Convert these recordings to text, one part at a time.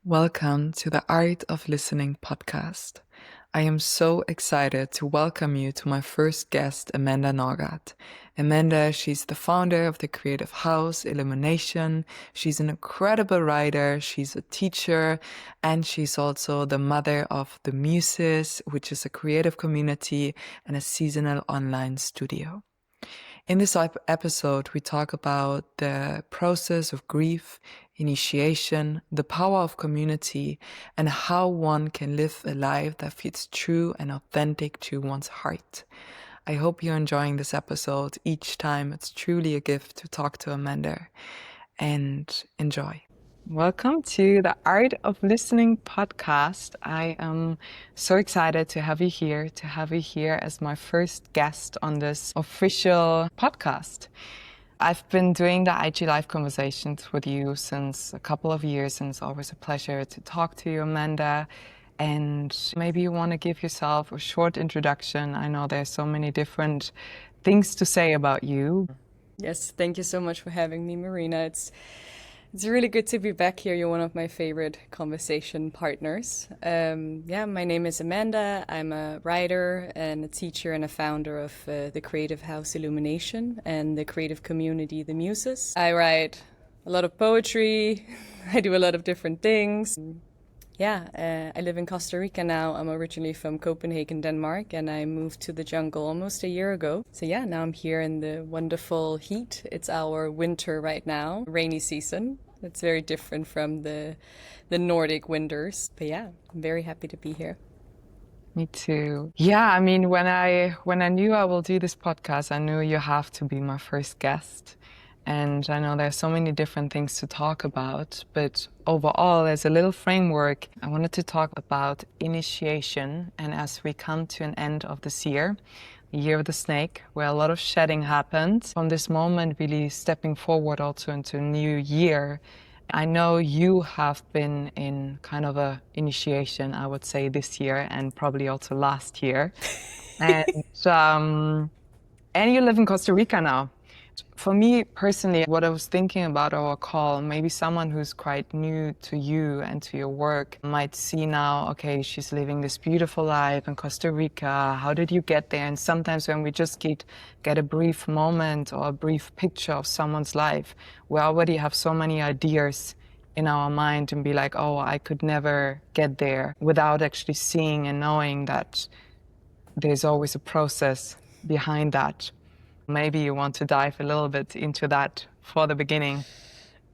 Welcome to the Art of Listening podcast. I am so excited to welcome you to my first guest, Amanda Norgaard. Amanda, she's the founder of the creative house, ILLUMINATION. She's an incredible writer, she's a teacher, and she's also the mother of the MUSES, which is a creative community and a seasonal online studio. In this episode, we talk about the process of grief, initiation, the power of community, and how one can live a life that feels true and authentic to one's heart. I hope you're enjoying this episode. Each time, it's truly a gift to talk to Amanda, and enjoy. Welcome to the Art of Listening podcast. I am so excited to have you here as my first guest on this official podcast. I've been doing the IG Live conversations with you since a couple of years, and it's always a pleasure to talk to you, Amanda. And maybe you want to give yourself a short introduction. I know there's so many different things to say about you. Yes, thank you so much for having me, Marina. It's really good to be back here. You're one of my favorite conversation partners. My name is Amanda. I'm a writer and a teacher and a founder of the creative house ILLUMINATION and the creative community, the MUSES. I write a lot of poetry. I do a lot of different things. I live in Costa Rica now. I'm originally from Copenhagen, Denmark, and I moved to the jungle almost a year ago. So now I'm here in the wonderful heat. It's our winter right now, rainy season. It's very different from the Nordic winters. But I'm very happy to be here. Me too. Yeah, I mean, when I knew I will do this podcast, I knew you have to be my first guest. And I know there's so many different things to talk about, but overall, as a little framework, I wanted to talk about initiation. And as we come to an end of this year, the year of the snake, where a lot of shedding happened, from this moment really stepping forward also into a new year, I know you have been in kind of a initiation, I would say, this year and probably also last year. And you live in Costa Rica now. For me personally, what I was thinking about our call, maybe someone who's quite new to you and to your work might see now, okay, she's living this beautiful life in Costa Rica. How did you get there? And sometimes when we just get a brief moment or a brief picture of someone's life, we already have so many ideas in our mind and be like, oh, I could never get there, without actually seeing and knowing that there's always a process behind that. Maybe you want to dive a little bit into that for the beginning.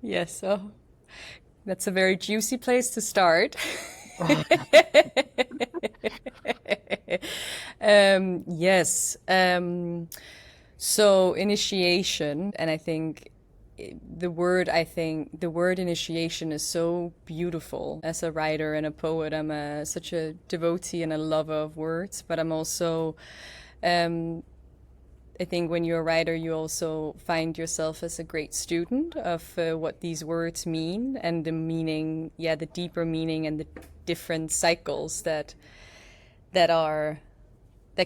Yes, so that's a very juicy place to start. Yes. So initiation, and I think the word initiation is so beautiful. As a writer and a poet, I'm such a devotee and a lover of words, but I'm also I think when you're a writer, you also find yourself as a great student of what these words mean and the meaning, the deeper meaning and the different cycles that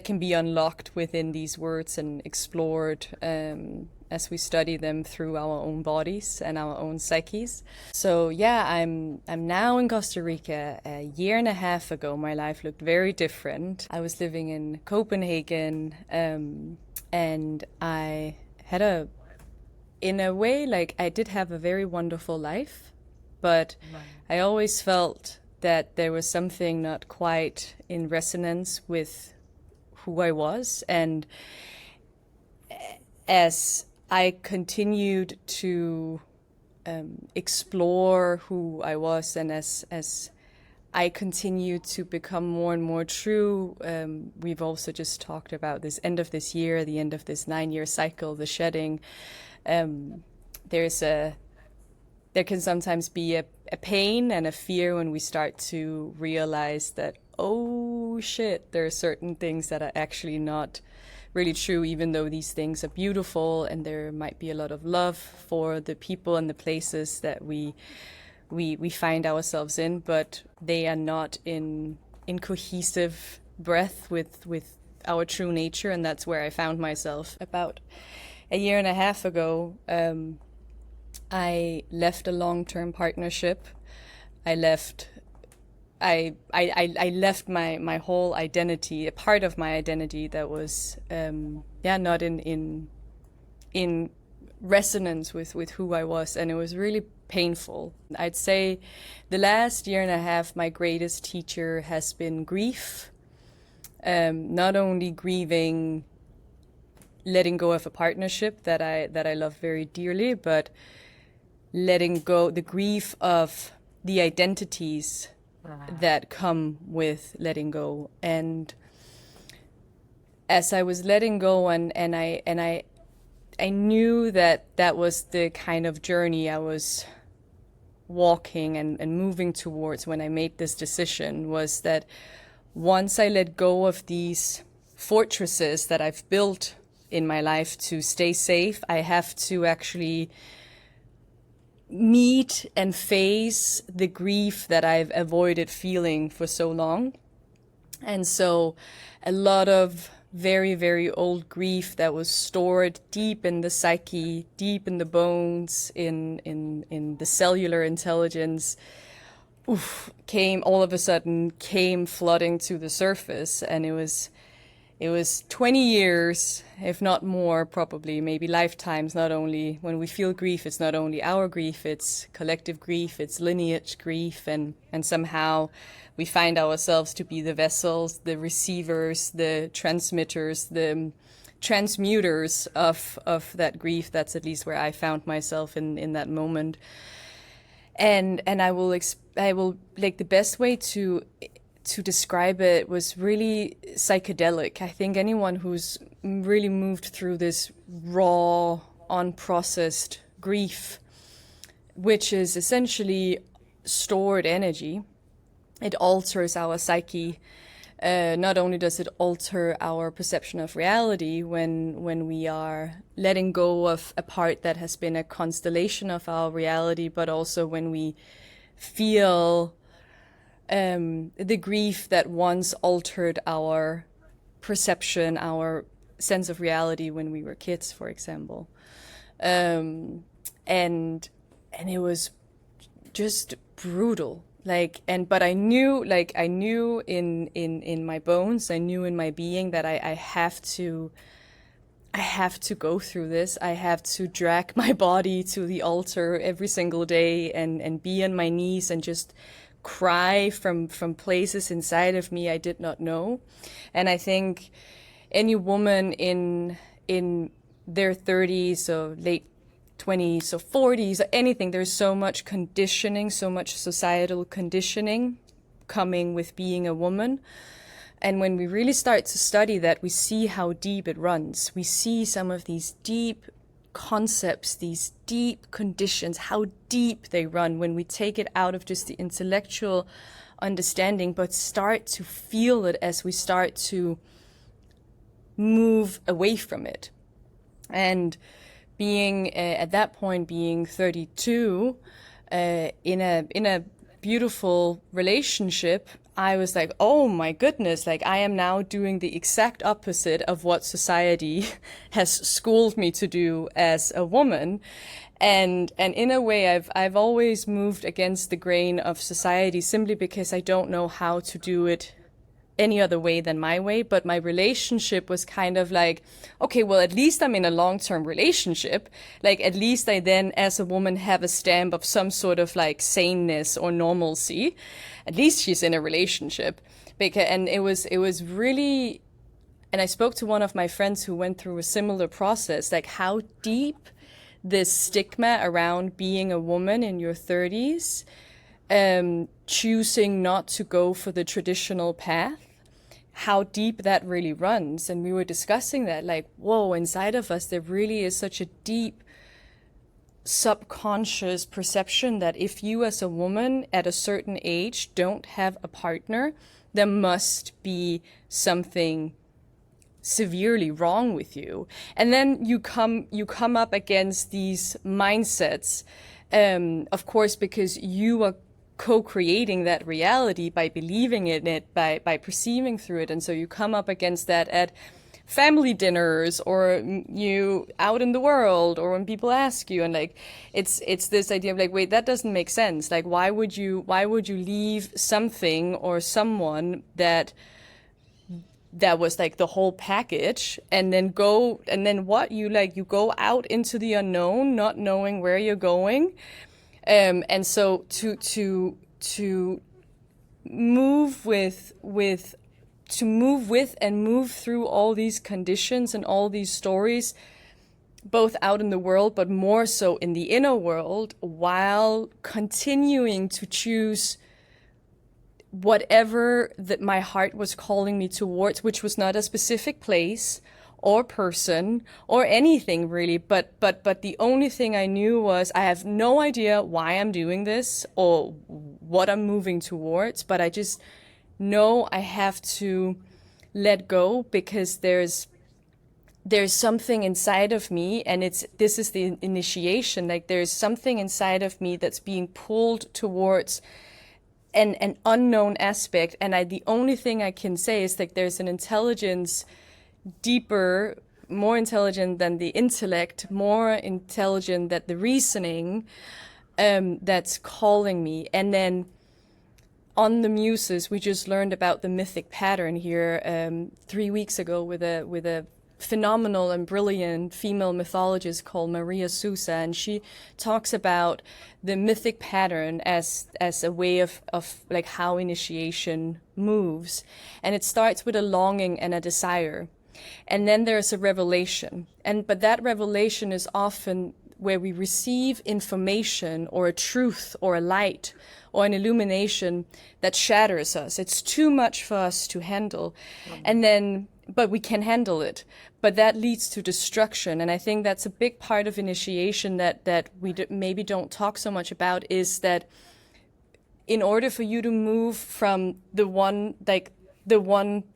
can be unlocked within these words and explored as we study them through our own bodies and our own psyches. So I'm now in Costa Rica. A year and a half ago, my life looked very different. I was living in Copenhagen. And I had in a way, I did have a very wonderful life, but I always felt that there was something not quite in resonance with who I was. And as I continued to explore who I was, and as I continue to become more and more true. We've also just talked about this end of this year, the end of this 9-year cycle, the shedding. There can sometimes be a pain and a fear when we start to realize that, oh shit, there are certain things that are actually not really true, even though these things are beautiful and there might be a lot of love for the people and the places that we find ourselves in, but they are not in cohesive breath with our true nature. And that's where I found myself. About a year and a half ago, I left a long-term partnership I left I left my whole identity, a part of my identity that was not in resonance with who I was, and it was really painful. I'd say the last year and a half, my greatest teacher has been grief. Not only grieving letting go of a partnership that I love very dearly, but letting go the grief of the identities that come with letting go. And as I was letting go, and I knew that was the kind of journey I was walking and moving towards when I made this decision, was that once I let go of these fortresses that I've built in my life to stay safe, I have to actually meet and face the grief that I've avoided feeling for so long. And so a lot of very, very old grief that was stored deep in the psyche, deep in the bones, in the cellular intelligence, came all of a sudden flooding to the surface. And it was 20 years, if not more, probably, maybe lifetimes. Not only when we feel grief, it's not only our grief, it's collective grief, it's lineage grief, and somehow we find ourselves to be the vessels, the receivers, the transmitters, the transmuters of that grief. That's at least where I found myself in that moment. And I will like, the best way to describe it was really psychedelic. I think anyone who's really moved through this raw, unprocessed grief, which is essentially stored energy, it alters our psyche. Not only does it alter our perception of reality when we are letting go of a part that has been a constellation of our reality, but also when we feel the grief that once altered our perception, our sense of reality when we were kids, for example. And it was just brutal. But I knew in my bones, I knew in my being that I have to go through this. I have to drag my body to the altar every single day and be on my knees and just cry from places inside of me I did not know. And I think any woman in their 30s or late 20s or 40s or anything, there's so much conditioning, so much societal conditioning coming with being a woman. And when we really start to study that, we see how deep it runs. We see some of these deep concepts, these deep conditions, how deep they run when we take it out of just the intellectual understanding, but start to feel it as we start to move away from it. And being at that point, being 32, in a beautiful relationship, I was like, oh my goodness, like I am now doing the exact opposite of what society has schooled me to do as a woman. And in a way, I've always moved against the grain of society simply because I don't know how to do it any other way than my way. But my relationship was kind of like, okay, well, at least I'm in a long-term relationship. Like, at least I then, as a woman, have a stamp of some sort of like saneness or normalcy. At least she's in a relationship. And it was really, and I spoke to one of my friends who went through a similar process, like how deep this stigma around being a woman in your 30s, choosing not to go for the traditional path, how deep that really runs. And we were discussing that, like, whoa, inside of us, there really is such a deep subconscious perception that if you as a woman at a certain age don't have a partner, there must be something severely wrong with you. And then you come up against these mindsets, of course, because you are co-creating that reality by believing in it, by perceiving through it. And so you come up against that at family dinners, or you out in the world, or when people ask you, and like it's this idea of like, wait, that doesn't make sense. Like, why would you leave something or someone that was like the whole package, and then what, you go out into the unknown, not knowing where you're going. And so to move with and move through all these conditions and all these stories, both out in the world, but more so in the inner world, while continuing to choose whatever that my heart was calling me towards, which was not a specific place or person or anything really, but the only thing I knew was I have no idea why I'm doing this or what I'm moving towards, but I just know I have to let go, because there's something inside of me, and this is the initiation. Like, there's something inside of me that's being pulled towards an unknown aspect, and the only thing I can say is like there's an intelligence deeper, more intelligent than the intellect, more intelligent than the reasoning, that's calling me. And then on the MUSES, we just learned about the mythic pattern here 3 weeks ago with a phenomenal and brilliant female mythologist called Maria Sousa, and she talks about the mythic pattern as a way of like how initiation moves. And it starts with a longing and a desire, and then there's a revelation, but that revelation is often where we receive information or a truth or a light or an illumination that shatters us. It's too much for us to handle. And then, but we can handle it. But that leads to destruction. And I think that's a big part of initiation that we maybe don't talk so much about, is that in order for you to move from the one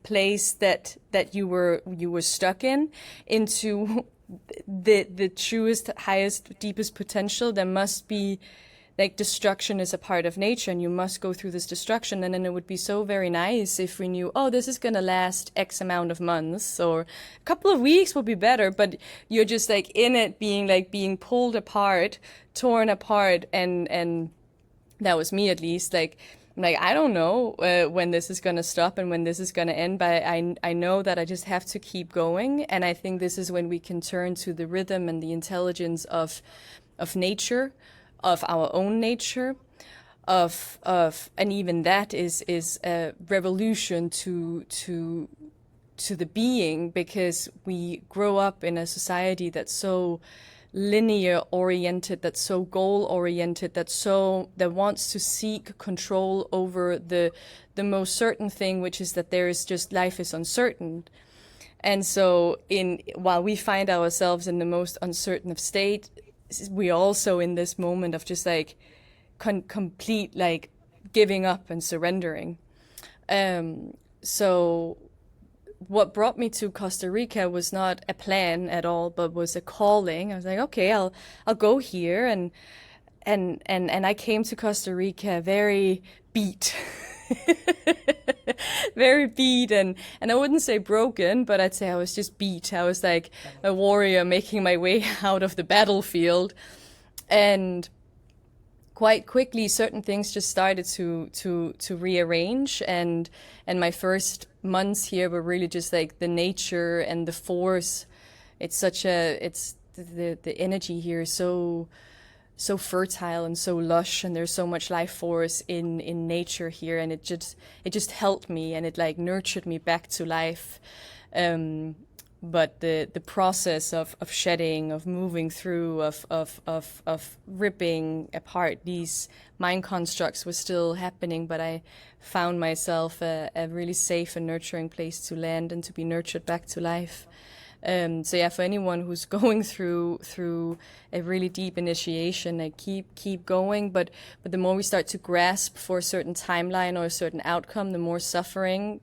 place that you were stuck in into the truest, highest, deepest potential, there must be, like, destruction is a part of nature, and you must go through this destruction. And then it would be so very nice if we knew, oh, this is going to last X amount of months, or a couple of weeks will be better, but you're just like in it, being pulled apart, torn apart. And that was me, at least. Like, I don't know when this is going to stop and when this is going to end, but I know that I just have to keep going. And I think this is when we can turn to the rhythm and the intelligence of nature, of our own nature, and even that is a revolution to the being, because we grow up in a society that's so linear oriented, that's so goal oriented, that wants to seek control over the most certain thing, which is that there is just, life is uncertain. And so while we find ourselves in the most uncertain of state, we also in this moment of just like complete, like, giving up and surrendering. So what brought me to Costa Rica was not a plan at all, but was a calling. I was like, okay, I'll go here, and I came to Costa Rica very beat. Very beat, and I wouldn't say broken, but I'd say I was just beat. I was like a warrior making my way out of the battlefield, and quite quickly certain things just started to rearrange, and my first months here were really just like the nature and the force. It's the energy here is so fertile and so lush, and there's so much life force in nature here, and it just helped me, and it like nurtured me back to life. But the process of shedding, of moving through, of ripping apart these mind constructs was still happening, but I found myself a really safe and nurturing place to land and to be nurtured back to life. So yeah, for anyone who's going through a really deep initiation, like keep going. But the more we start to grasp for a certain timeline or a certain outcome, the more suffering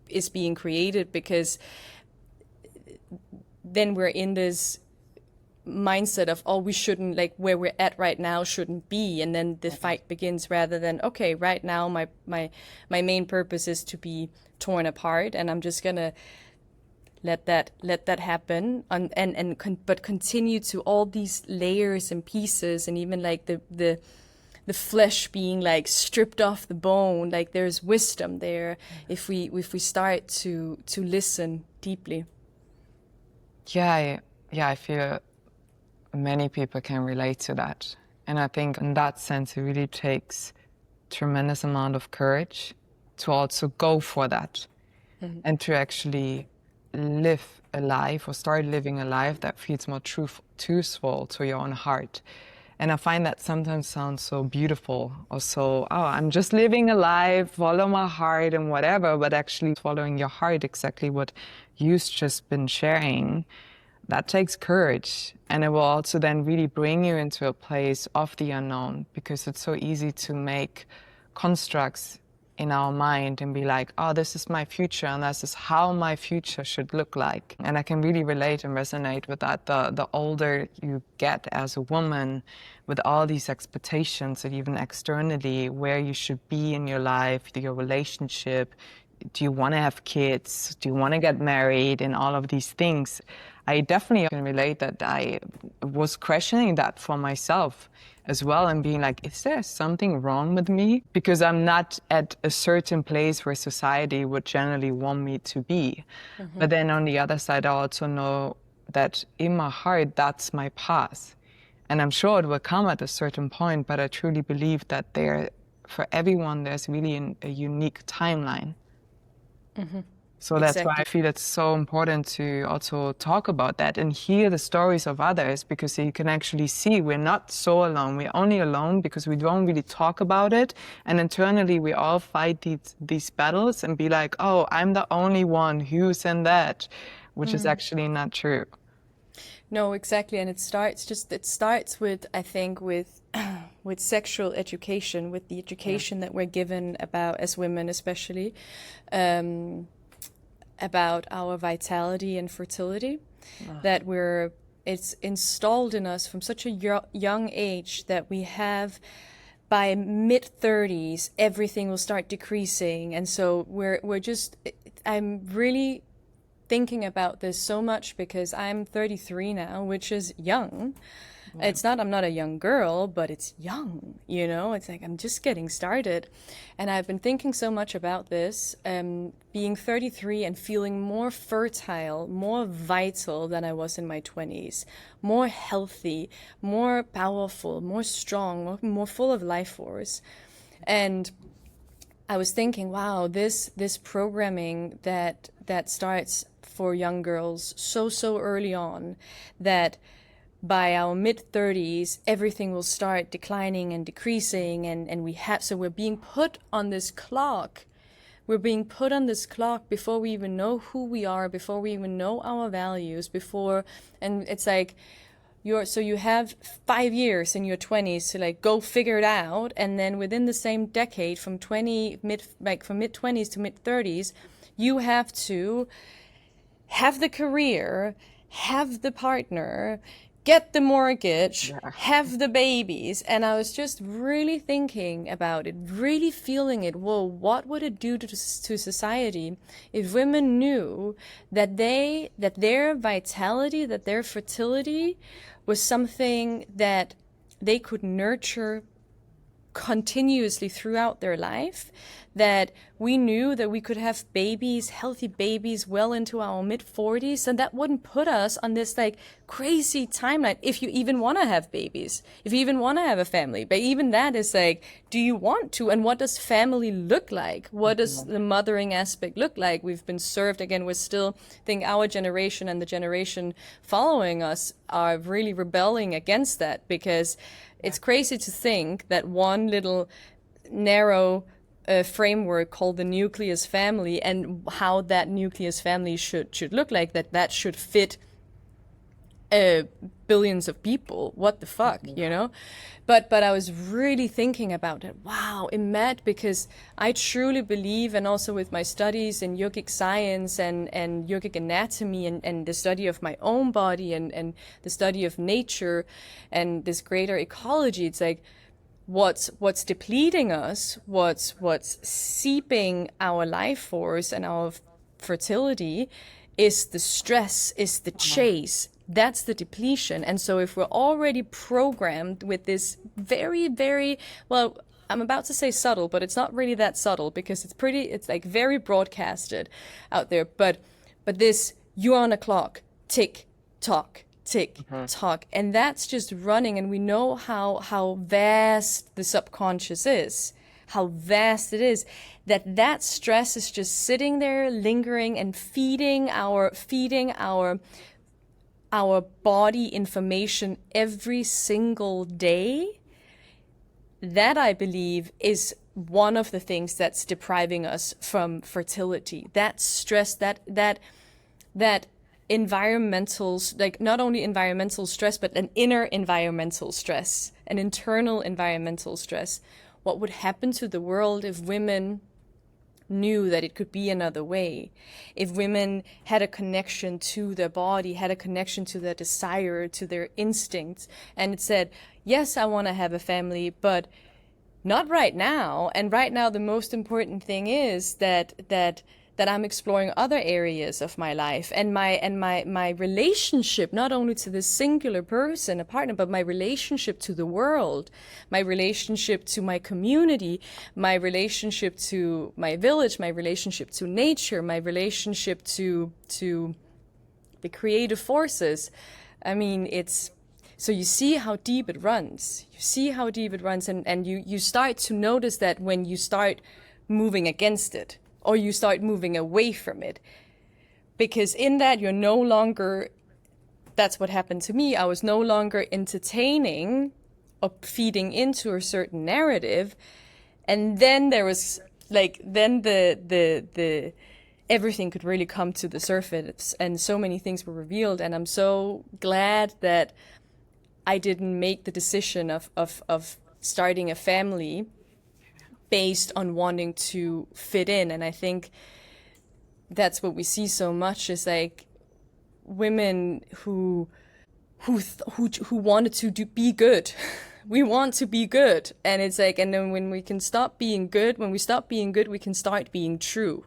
is being created, because then we're in this mindset of, oh, we shouldn't, like, where we're at right now shouldn't be, and then the fight begins, rather than, okay, right now my main purpose is to be torn apart, and I'm just gonna let that happen, but continue to all these layers and pieces, and even like the flesh being like stripped off the bone. Like there's wisdom there if we start to listen deeply. Yeah, I feel many people can relate to that. And I think in that sense, it really takes tremendous amount of courage to also go for that and to actually live a life or start living a life that feels more truthful to your own heart. And I find that sometimes sounds so beautiful or so, oh, I'm just living a life, follow my heart and whatever, but actually following your heart, exactly what you've just been sharing, that takes courage. And it will also then really bring you into a place of the unknown, because it's so easy to make constructs in our mind and be like, oh, this is my future and this is how my future should look like. And I can really relate and resonate with that. The older you get as a woman, with all these expectations and even externally where you should be in your life, your relationship, do you want to have kids, do you want to get married, and all of these things. I definitely can relate that I was questioning that for myself as well and being like, is there something wrong with me? Because I'm not at a certain place where society would generally want me to be. But then on the other side, I also know that in my heart, that's my path. And I'm sure it will come at a certain point, but I truly believe that for everyone, there's really a unique timeline. So that's why I feel it's so important to also talk about that and hear the stories of others, because you can actually see we're not so alone. We're only alone because we don't really talk about it. And internally, we all fight these battles and be like, oh, I'm the only one who's in that, which is actually not true. No, exactly. And it starts with, I think, with sexual education, with the education that we're given about, as women especially, about our vitality and fertility, that it's installed in us from such a young age that we have, by mid-30s, everything will start decreasing. And so I'm really thinking about this so much because I'm 33 now, which is young. I'm not a young girl, but it's young, it's like I'm just getting started. And I've been thinking so much about this, being 33 and feeling more fertile, more vital than I was in my 20s, more healthy, more powerful, more strong, more full of life force. And I was thinking, wow, this programming that starts for young girls so early on, that by our mid-30s, everything will start declining and decreasing, and we're being put on this clock. We're being put on this clock before we even know who we are, before we even know our values, and it's like, you have 5 years in your 20s to like go figure it out, and then within the same decade, from mid-20s to mid-30s, you have to have the career, have the partner, get the mortgage, have the babies. And I was just really thinking about it, really feeling it. Whoa, what would it do to society if women knew that their vitality, that their fertility was something that they could nurture continuously throughout their life, that we knew that we could have babies, healthy babies, well into our mid-40s, and that wouldn't put us on this like crazy timeline if you even want to have babies, if you even want to have a family. But even that is like, do you want to? And what does family look like? What does the mothering aspect look like? We've been served, again, we're still, I think our generation and the generation following us are really rebelling against that, because it's crazy to think that one little narrow framework called the nucleus family, and how that nucleus family should look like, that should fit billions of people. What the fuck, But I was really thinking about it. Wow, imagine, because I truly believe, and also with my studies in yogic science and yogic anatomy and the study of my own body and the study of nature and this greater ecology, it's like, what's depleting us, what's seeping our life force and our fertility is the stress, is the chase. That's the depletion. And so if we're already programmed with this very, very, well, I'm about to say subtle, but it's not really that subtle because it's like very broadcasted out there. But this, you're on a clock, tick, tock, tick, tock. And that's just running. And we know how vast the subconscious is, how vast it is, that stress is just sitting there, lingering and feeding our body information every single day. That, I believe, is one of the things that's depriving us from fertility. That stress, that environmental, like not only environmental stress, but an inner environmental stress, an internal environmental stress. What would happen to the world if women knew that it could be another way? If women had a connection to their body, had a connection to their desire, to their instincts, and it said, yes, I want to have a family, but not right now. And right now, the most important thing is that I'm exploring other areas of my life and my relationship, not only to this singular person, a partner, but my relationship to the world, my relationship to my community, my relationship to my village, my relationship to nature, my relationship to the creative forces. I mean, so you see how deep it runs. You see how deep it runs, and you start to notice that when you start moving against it, or you start moving away from it. Because in that, you're no longer, that's what happened to me. I was no longer entertaining or feeding into a certain narrative. And then there was like, then the everything could really come to the surface, and so many things were revealed. And I'm so glad that I didn't make the decision of starting a family based on wanting to fit in. And I think that's what we see so much, is like women who wanted to be good. We want to be good. And it's like, and then when we can stop being good, we can start being true.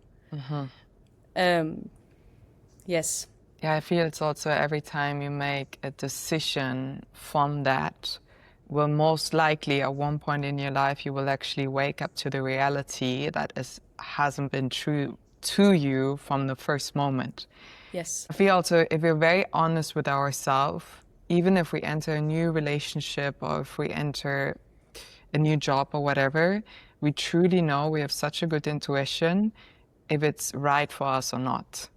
Yes. Yeah, I feel it's also every time you make a decision from that, will most likely at one point in your life you will actually wake up to the reality that hasn't been true to you from the first moment. Yes. I feel also, if we're very honest with ourselves, even if we enter a new relationship or if we enter a new job or whatever, we truly know, we have such a good intuition if it's right for us or not.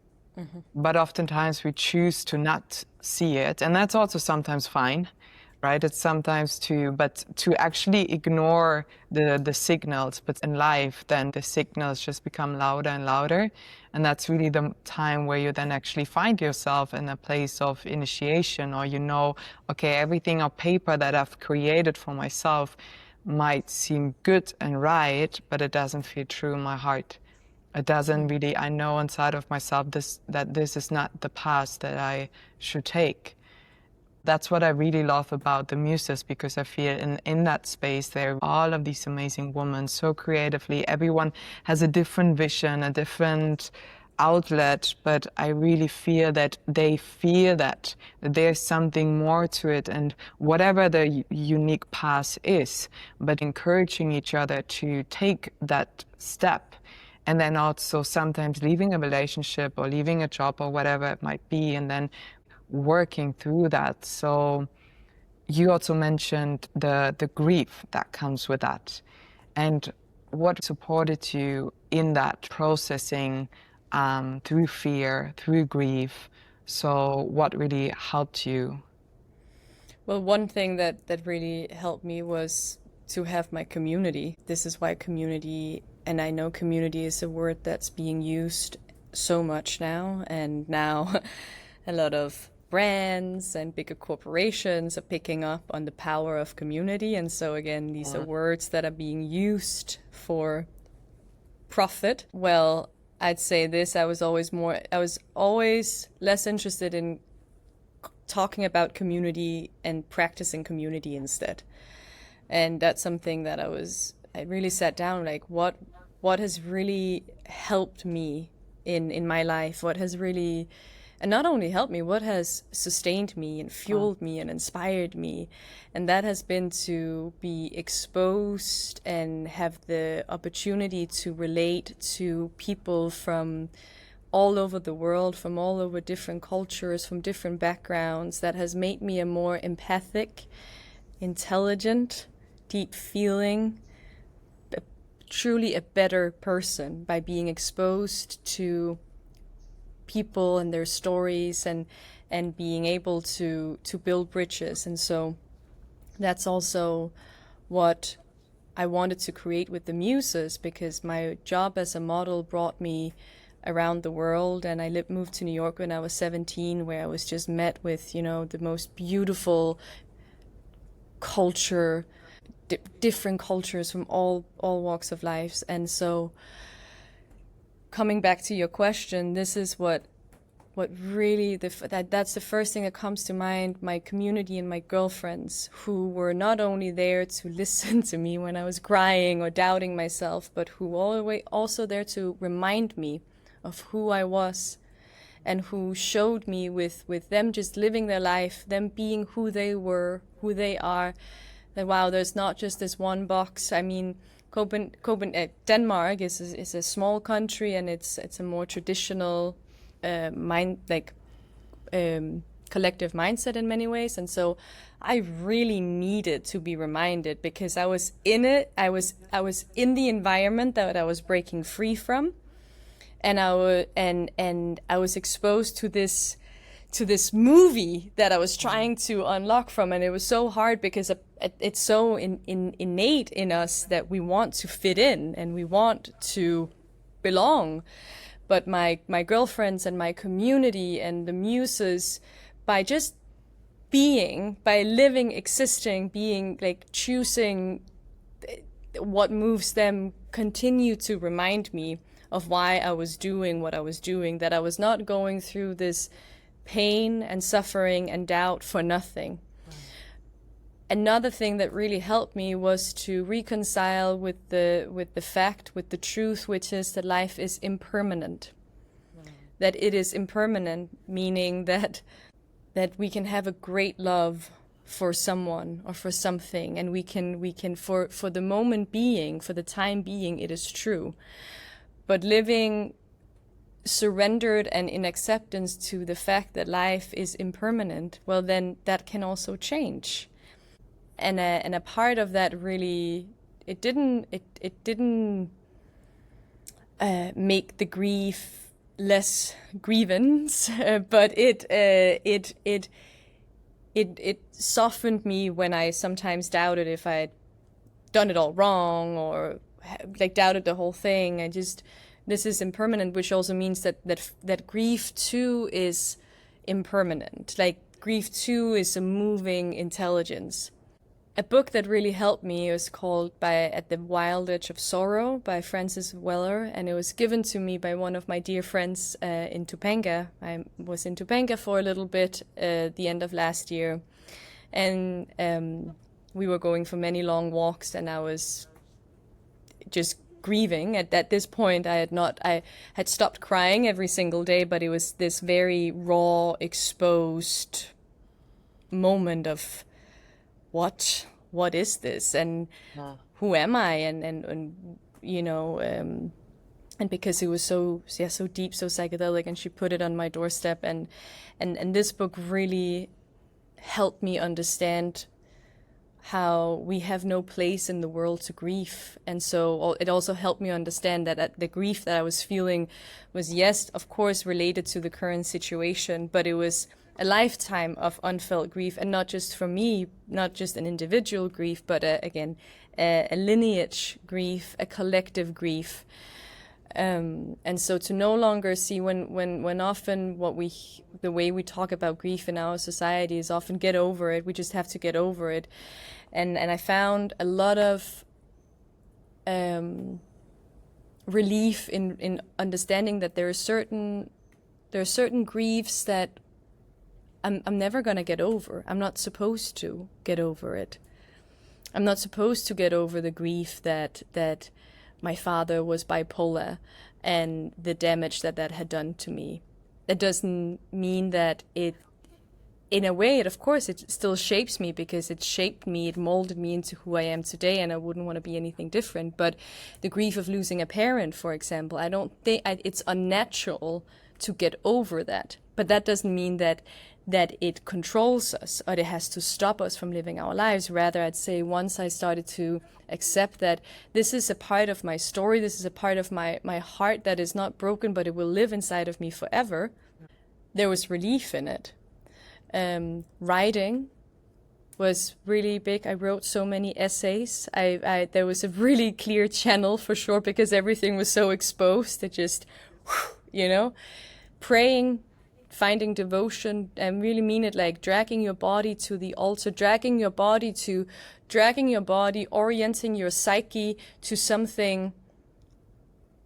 But oftentimes we choose to not see it, and that's also sometimes fine. Right? It's sometimes but to actually ignore the signals, but in life, then the signals just become louder and louder. And that's really the time where you then actually find yourself in a place of initiation, or okay, everything on paper that I've created for myself might seem good and right, but it doesn't feel true in my heart. It doesn't really, I know inside of myself that this is not the path that I should take. That's what I really love about the MUSES, because I feel in that space there are all of these amazing women so creatively. Everyone has a different vision, a different outlet, but I really feel that they feel that there's something more to it, and whatever the unique path is, but encouraging each other to take that step. And then also sometimes leaving a relationship or leaving a job or whatever it might be, and then working through that. So you also mentioned the grief that comes with that, and what supported you in that processing through fear, through grief. So what really helped you? Well, one thing that really helped me was to have my community. This is why community, and I know community is a word that's being used so much now, and now a lot of brands and bigger corporations are picking up on the power of community. And so again, these are words that are being used for profit. Well, I'd say this, I was always less interested in talking about community and practicing community instead. And that's something that I, I really sat down, like what has really helped me in my life, what has really, and not only helped me, what has sustained me and fueled me and inspired me. And that has been to be exposed and have the opportunity to relate to people from all over the world, from all over different cultures, from different backgrounds. That has made me a more empathic, intelligent, deep feeling, truly a better person by being exposed to people and their stories, and being able to build bridges. And so that's also what I wanted to create with the MUSES, because my job as a model brought me around the world, and I moved to New York when I was 17, where I was just met with, you know, the most beautiful culture, different cultures from all walks of life. And so, coming back to your question, this is what really, that's the first thing that comes to mind. My community and my girlfriends, who were not only there to listen to me when I was crying or doubting myself, but who were also there to remind me of who I was, and who showed me with them just living their life, them being who they were, who they are, that wow, there's not just this one box. I mean, Denmark is a small country, and it's a more traditional collective mindset in many ways. And so I really needed to be reminded, because I was in it. I was in the environment that I was breaking free from, and I was exposed to this movie that I was trying to unlock from. And it was so hard, because it's so innate in us that we want to fit in and we want to belong. But my girlfriends and my community and the MUSES, by just being, by living, existing, being, like, choosing what moves them, continue to remind me of why I was doing what I was doing, that I was not going through this pain and suffering and doubt for nothing. Right. Another thing that really helped me was to reconcile with the fact, with the truth, which is that life is impermanent. Right. That it is impermanent, meaning that we can have a great love for someone or for something, and we can for the moment being, for the time being, it is true. But living surrendered and in acceptance to the fact that life is impermanent, well, then that can also change. And a part of that really, it didn't make the grief less grievance, but it softened me when I sometimes doubted if I'd done it all wrong, or like doubted the whole thing. This is impermanent, which also means that grief too is impermanent. Like, grief too is a moving intelligence. A book that really helped me was called At the Wild Edge of Sorrow by Francis Weller, and it was given to me by one of my dear friends in Topanga. I was in Topanga for a little bit the end of last year, and we were going for many long walks, and I was just grieving. At this point, I had stopped crying every single day, but it was this very raw, exposed moment of what is this, and who am I, and you know, and because it was so deep, so psychedelic, and she put it on my doorstep, and this book really helped me understand how we have no place in the world to grieve. And so it also helped me understand that the grief that I was feeling was, yes, of course, related to the current situation, but it was a lifetime of unfelt grief, and not just for me, not just an individual grief, but again, a lineage grief, a collective grief. And so to no longer see when often the way we talk about grief in our society is often get over it. We just have to get over it. And I found a lot of relief in understanding that there are certain griefs that I'm never gonna get over. I'm not supposed to get over it. I'm not supposed to get over the grief that my father was bipolar and the damage that that had done to me. That doesn't mean that it, in a way, of course, it still shapes me, because it shaped me, it molded me into who I am today, and I wouldn't want to be anything different. But the grief of losing a parent, for example, I don't think it's unnatural to get over that. But that doesn't mean that it controls us or it has to stop us from living our lives. Rather, I'd say once I started to accept that this is a part of my story, this is a part of my heart that is not broken, but it will live inside of me forever, there was relief in it. Writing was really big. I wrote so many essays. There was a really clear channel for sure, because everything was so exposed. It just, praying, finding devotion, and really mean it, like dragging your body to the altar, dragging your body, orienting your psyche to something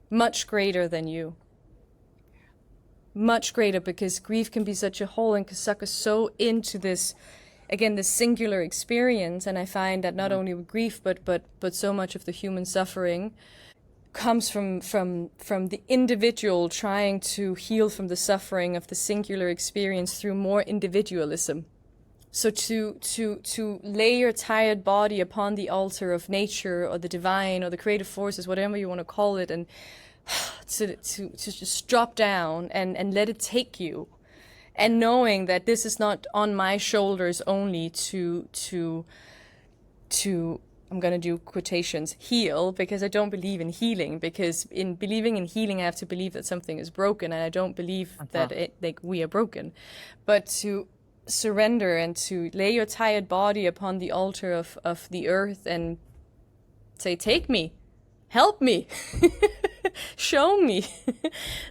much greater than you. Much greater, because grief can be such a hole and can suck us so into this, again, this singular experience. And I find that not only with grief, but so much of the human suffering comes from the individual trying to heal from the suffering of the singular experience through more individualism. So to lay your tired body upon the altar of nature or the divine or the creative forces, whatever you want to call it, and to just drop down and let it take you, and knowing that this is not on my shoulders only to I'm going to do quotations, heal, because I don't believe in healing, because in believing in healing I have to believe that something is broken, and I don't believe that we are broken. But to surrender and to lay your tired body upon the altar of the earth and say, take me, help me, show me,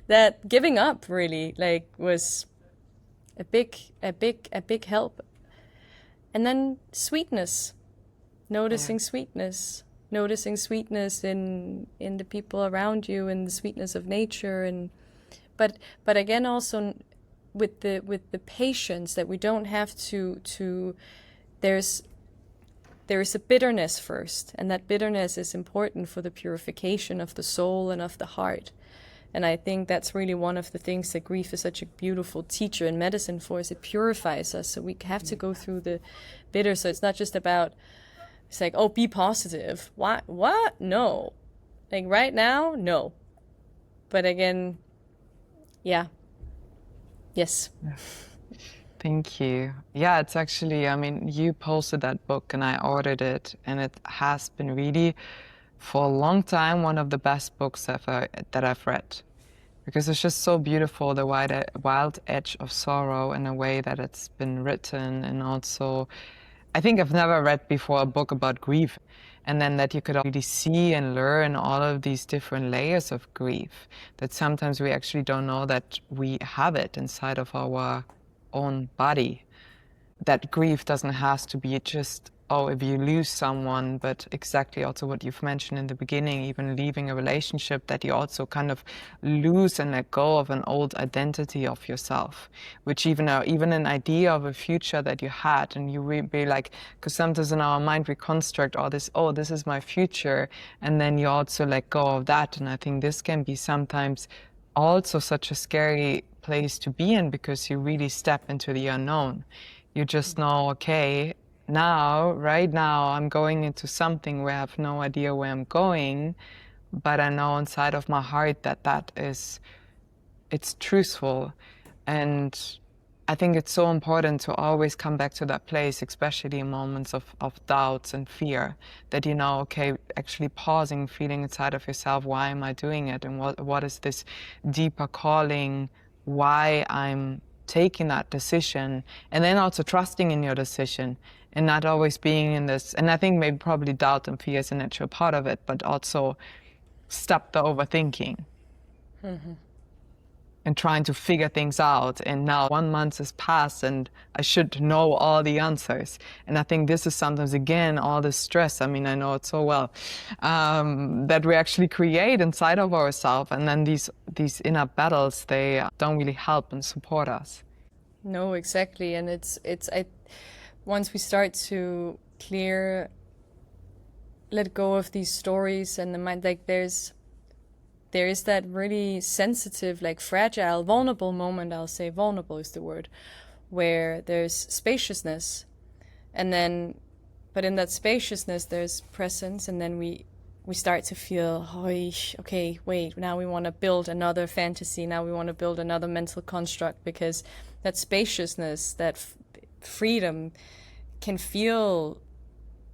that giving up really was a big help. And then sweetness, noticing sweetness in the people around you, and the sweetness of nature, and but again also with the patience that we don't have to there is a bitterness first, and that bitterness is important for the purification of the soul and of the heart. And I think that's really one of the things that grief is such a beautiful teacher in medicine for, is it purifies us. So we have to go through the bitter. So it's not just about, it's like, oh, be positive. What? No. Like right now, no. But again, yeah. Yes. Thank you. Yeah, it's actually, I mean, you posted that book and I ordered it, and it has been really, for a long time, one of the best books that I've read. Because it's just so beautiful, the wild edge of sorrow, in a way that it's been written. And also, I think I've never read before a book about grief. And then that you could really see and learn all of these different layers of grief, that sometimes we actually don't know that we have it inside of our own body. That grief doesn't have to be just, oh, if you lose someone, but exactly also what you've mentioned in the beginning, even leaving a relationship, that you also kind of lose and let go of an old identity of yourself, which even an idea of a future that you had, and you will be like, because sometimes in our mind we construct all this, oh, this is my future, and then you also let go of that. And I think this can be sometimes also such a scary place to be in, because you really step into the unknown. You just know, okay, right now, I'm going into something where I have no idea where I'm going, but I know inside of my heart that it's truthful. And I think it's so important to always come back to that place, especially in moments of doubts and fear, that okay, actually pausing, feeling inside of yourself, why am I doing it? And what is this deeper calling, why I'm taking that decision, and then also trusting in your decision, and not always being in this, and I think maybe probably doubt and fear is a natural part of it, but also stop the overthinking. Mm-hmm. And trying to figure things out. And now 1 month has passed and I should know all the answers. And I think this is sometimes, again, all the stress, I mean, I know it so well, that we actually create inside of ourselves. And then these inner battles, they don't really help and support us. No, exactly. And once we start to clear let go of these stories and the mind. Like there is that really sensitive, like fragile, vulnerable moment. I'll say vulnerable is the word, where there's spaciousness, and then, but in that spaciousness there's presence, and then we start to feel, oh, okay, wait, now we want to build another fantasy, now we want to build another mental construct, because that spaciousness, that freedom can feel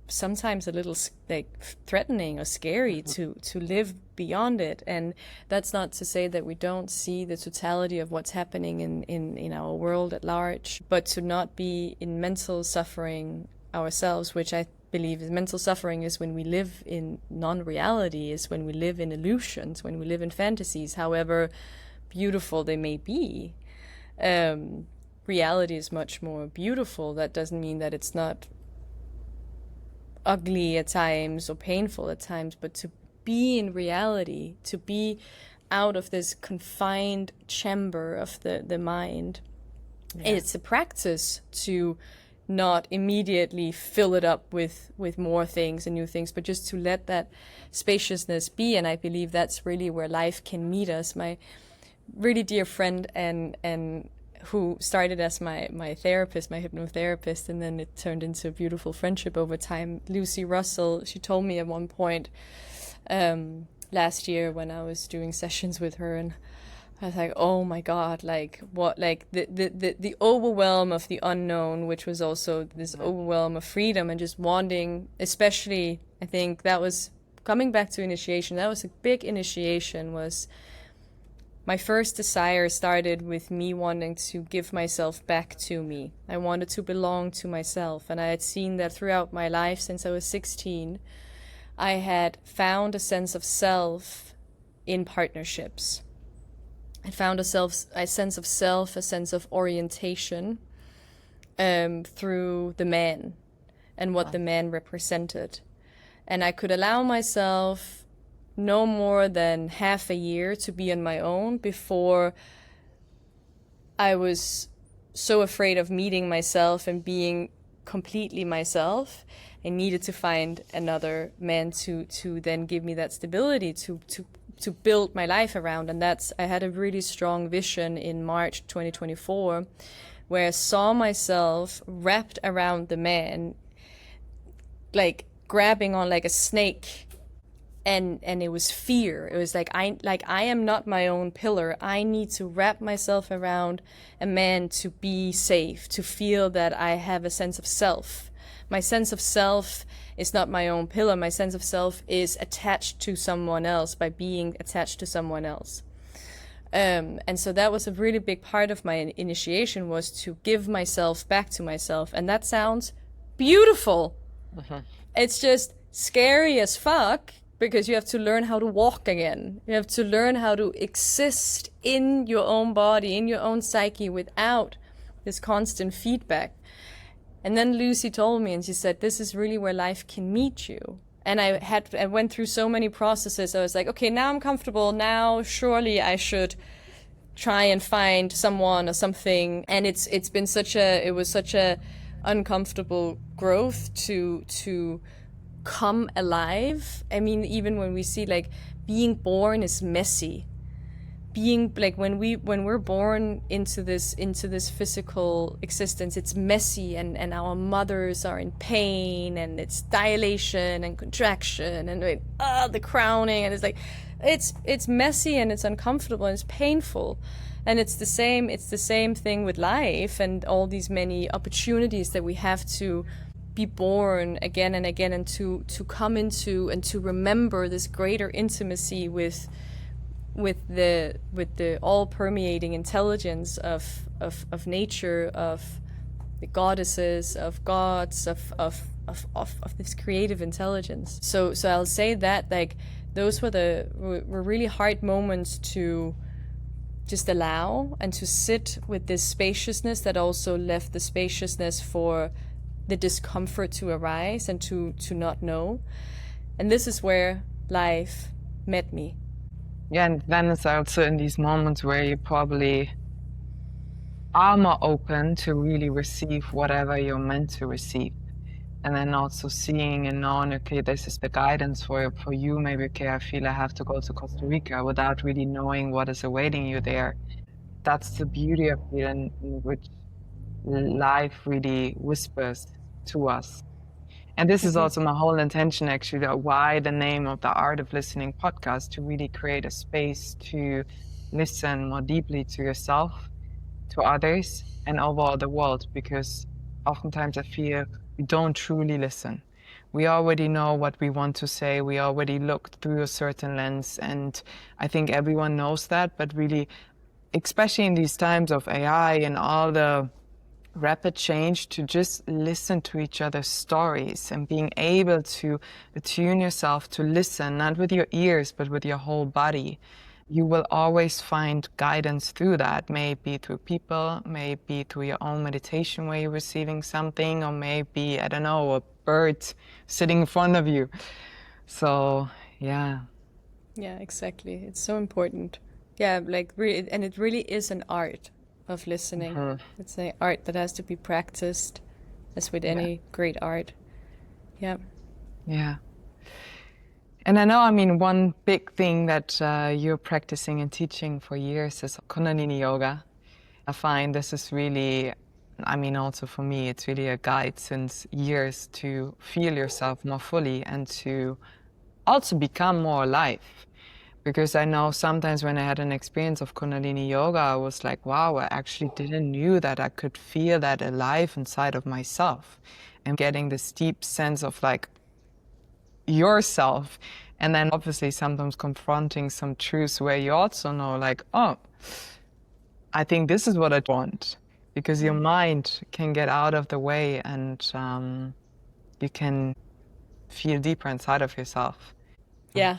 sometimes a little like threatening or scary to live beyond it. And that's not to say that we don't see the totality of what's happening in our world at large, but to not be in mental suffering ourselves, which I believe is mental suffering is when we live in non-reality, is when we live in illusions, when we live in fantasies, however beautiful they may be. Reality is much more beautiful. That doesn't mean that it's not ugly at times or painful at times, but to be in reality, to be out of this confined chamber of the mind, it's a practice to not immediately fill it up with more things and new things, but just to let that spaciousness be. And I believe that's really where life can meet us. My really dear friend and who started as my therapist, my hypnotherapist, and then it turned into a beautiful friendship over time, Lucy Russell, she told me at one point last year when I was doing sessions with her, and I was like, oh my God, like what, like the overwhelm of the unknown, which was also this overwhelm of freedom and just wanting, especially, I think that was coming back to initiation, that was a big initiation, was my first desire started with me wanting to give myself back to me. I wanted to belong to myself. And I had seen that throughout my life since I was 16. I had found a sense of self in partnerships. I found a sense of self, a sense of orientation through the man and what the man represented. And I could allow myself no more than half a year to be on my own before I was so afraid of meeting myself and being completely myself. I needed to find another man to then give me that stability to build my life around. And I had a really strong vision in March 2024 where I saw myself wrapped around the man, like grabbing on like a snake. And it was fear. It was like I am not my own pillar. I need to wrap myself around a man to be safe, to feel that I have a sense of self. My sense of self is not my own pillar. My sense of self is attached to someone else by being attached to someone else. And so that was a really big part of my initiation, was to give myself back to myself. And that sounds beautiful. It's just scary as fuck, because you have to learn how to walk again. You have to learn how to exist in your own body, in your own psyche, without this constant feedback. And then Lucy told me, and she said, this is really where life can meet you. And I went through so many processes. I was like, okay, now I'm comfortable. Now surely I should try and find someone or something. And it was such a uncomfortable growth to come alive. I mean, even when we see like being born is messy. Being like when we're born into this physical existence, it's messy, and our mothers are in pain, and it's dilation and contraction and the crowning, and it's like it's messy and it's uncomfortable and it's painful. And it's the same thing with life and all these many opportunities that we have to be born again and again, and to come into and to remember this greater intimacy with the all permeating intelligence of nature, of the goddesses, of gods, of this creative intelligence. So I'll say that like those were really hard moments to just allow and to sit with this spaciousness that also left the spaciousness for the discomfort to arise and to not know. And this is where life met me. Yeah, and then it's also in these moments where you probably are more open to really receive whatever you're meant to receive. And then also seeing and knowing, okay, this is the guidance for you. Maybe, okay, I feel I have to go to Costa Rica without really knowing what is awaiting you there. That's the beauty of it, in which life really whispers to us. And this is also my whole intention, actually, why the name of the Art of Listening podcast, to really create a space to listen more deeply to yourself, to others, and overall the world, because oftentimes I feel we don't truly listen. We already know what we want to say. We already looked through a certain lens, and I think everyone knows that, but really, especially in these times of AI and all the rapid change, to just listen to each other's stories and being able to attune yourself to listen, not with your ears, but with your whole body. You will always find guidance through that, maybe through people, maybe through your own meditation where you're receiving something, or maybe, I don't know, a bird sitting in front of you. So, yeah. Yeah, exactly. It's so important. Yeah, like really, and it really is an art of listening. It's an art that has to be practiced, as with any great art. Yeah. Yeah. And I know, I mean, one big thing that you're practicing and teaching for years is Kundalini Yoga. I find this is really, I mean, also for me, it's really a guide since years to feel yourself more fully and to also become more alive. Because I know sometimes when I had an experience of Kundalini Yoga, I was like, wow, I actually didn't knew that I could feel that alive inside of myself, and getting this deep sense of like yourself. And then obviously sometimes confronting some truths where you also know like, oh, I think this is what I want, because your mind can get out of the way, and you can feel deeper inside of yourself. Yeah.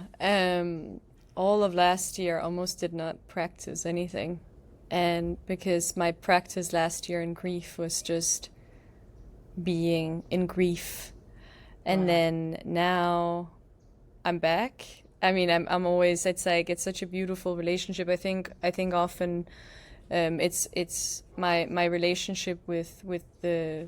All of last year, almost did not practice anything. And because my practice last year in grief was just being in grief. And then now I'm back. I mean, I'm always, it's like, it's such a beautiful relationship. I think often it's my relationship with the